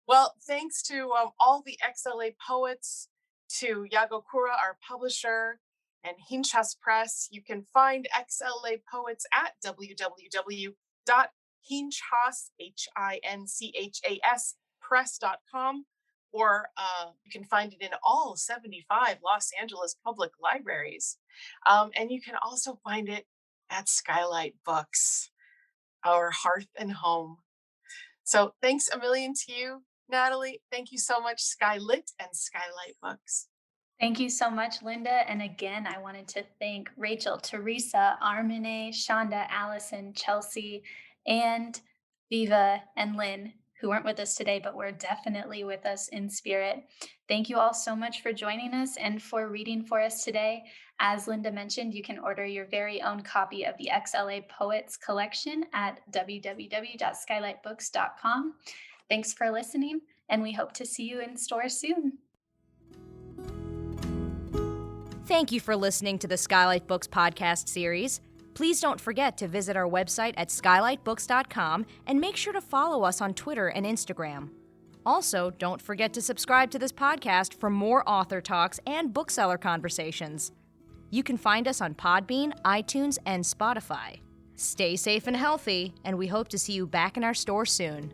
Speaker 10: Well, thanks to all the XLA poets, to Yago Kura, our publisher, and Hinchas Press. You can find XLA poets at www.hinchas, press.com, or you can find it in all 75 Los Angeles public libraries. And you can also find it at SKYLIT Books, our hearth and home. So thanks a million to you, Natalie. Thank you so much, SKYLIT and SKYLIT Books.
Speaker 3: Thank you so much, Linda. And again, I wanted to thank Rachel, Teresa, Armine, Shonda, Allison, Chelsea, and Viva and Lynn, who weren't with us today, but were definitely with us in spirit. Thank you all so much for joining us and for reading for us today. As Linda mentioned, you can order your very own copy of the XLA Poets collection at www.skylitbooks.com. Thanks for listening, and we hope to see you in store soon.
Speaker 2: Thank you for listening to the SKYLIT Books podcast series. Please don't forget to visit our website at skylitbooks.com and make sure to follow us on Twitter and Instagram. Also, don't forget to subscribe to this podcast for more author talks and bookseller conversations. You can find us on Podbean, iTunes, and Spotify. Stay safe and healthy, and we hope to see you back in our store soon.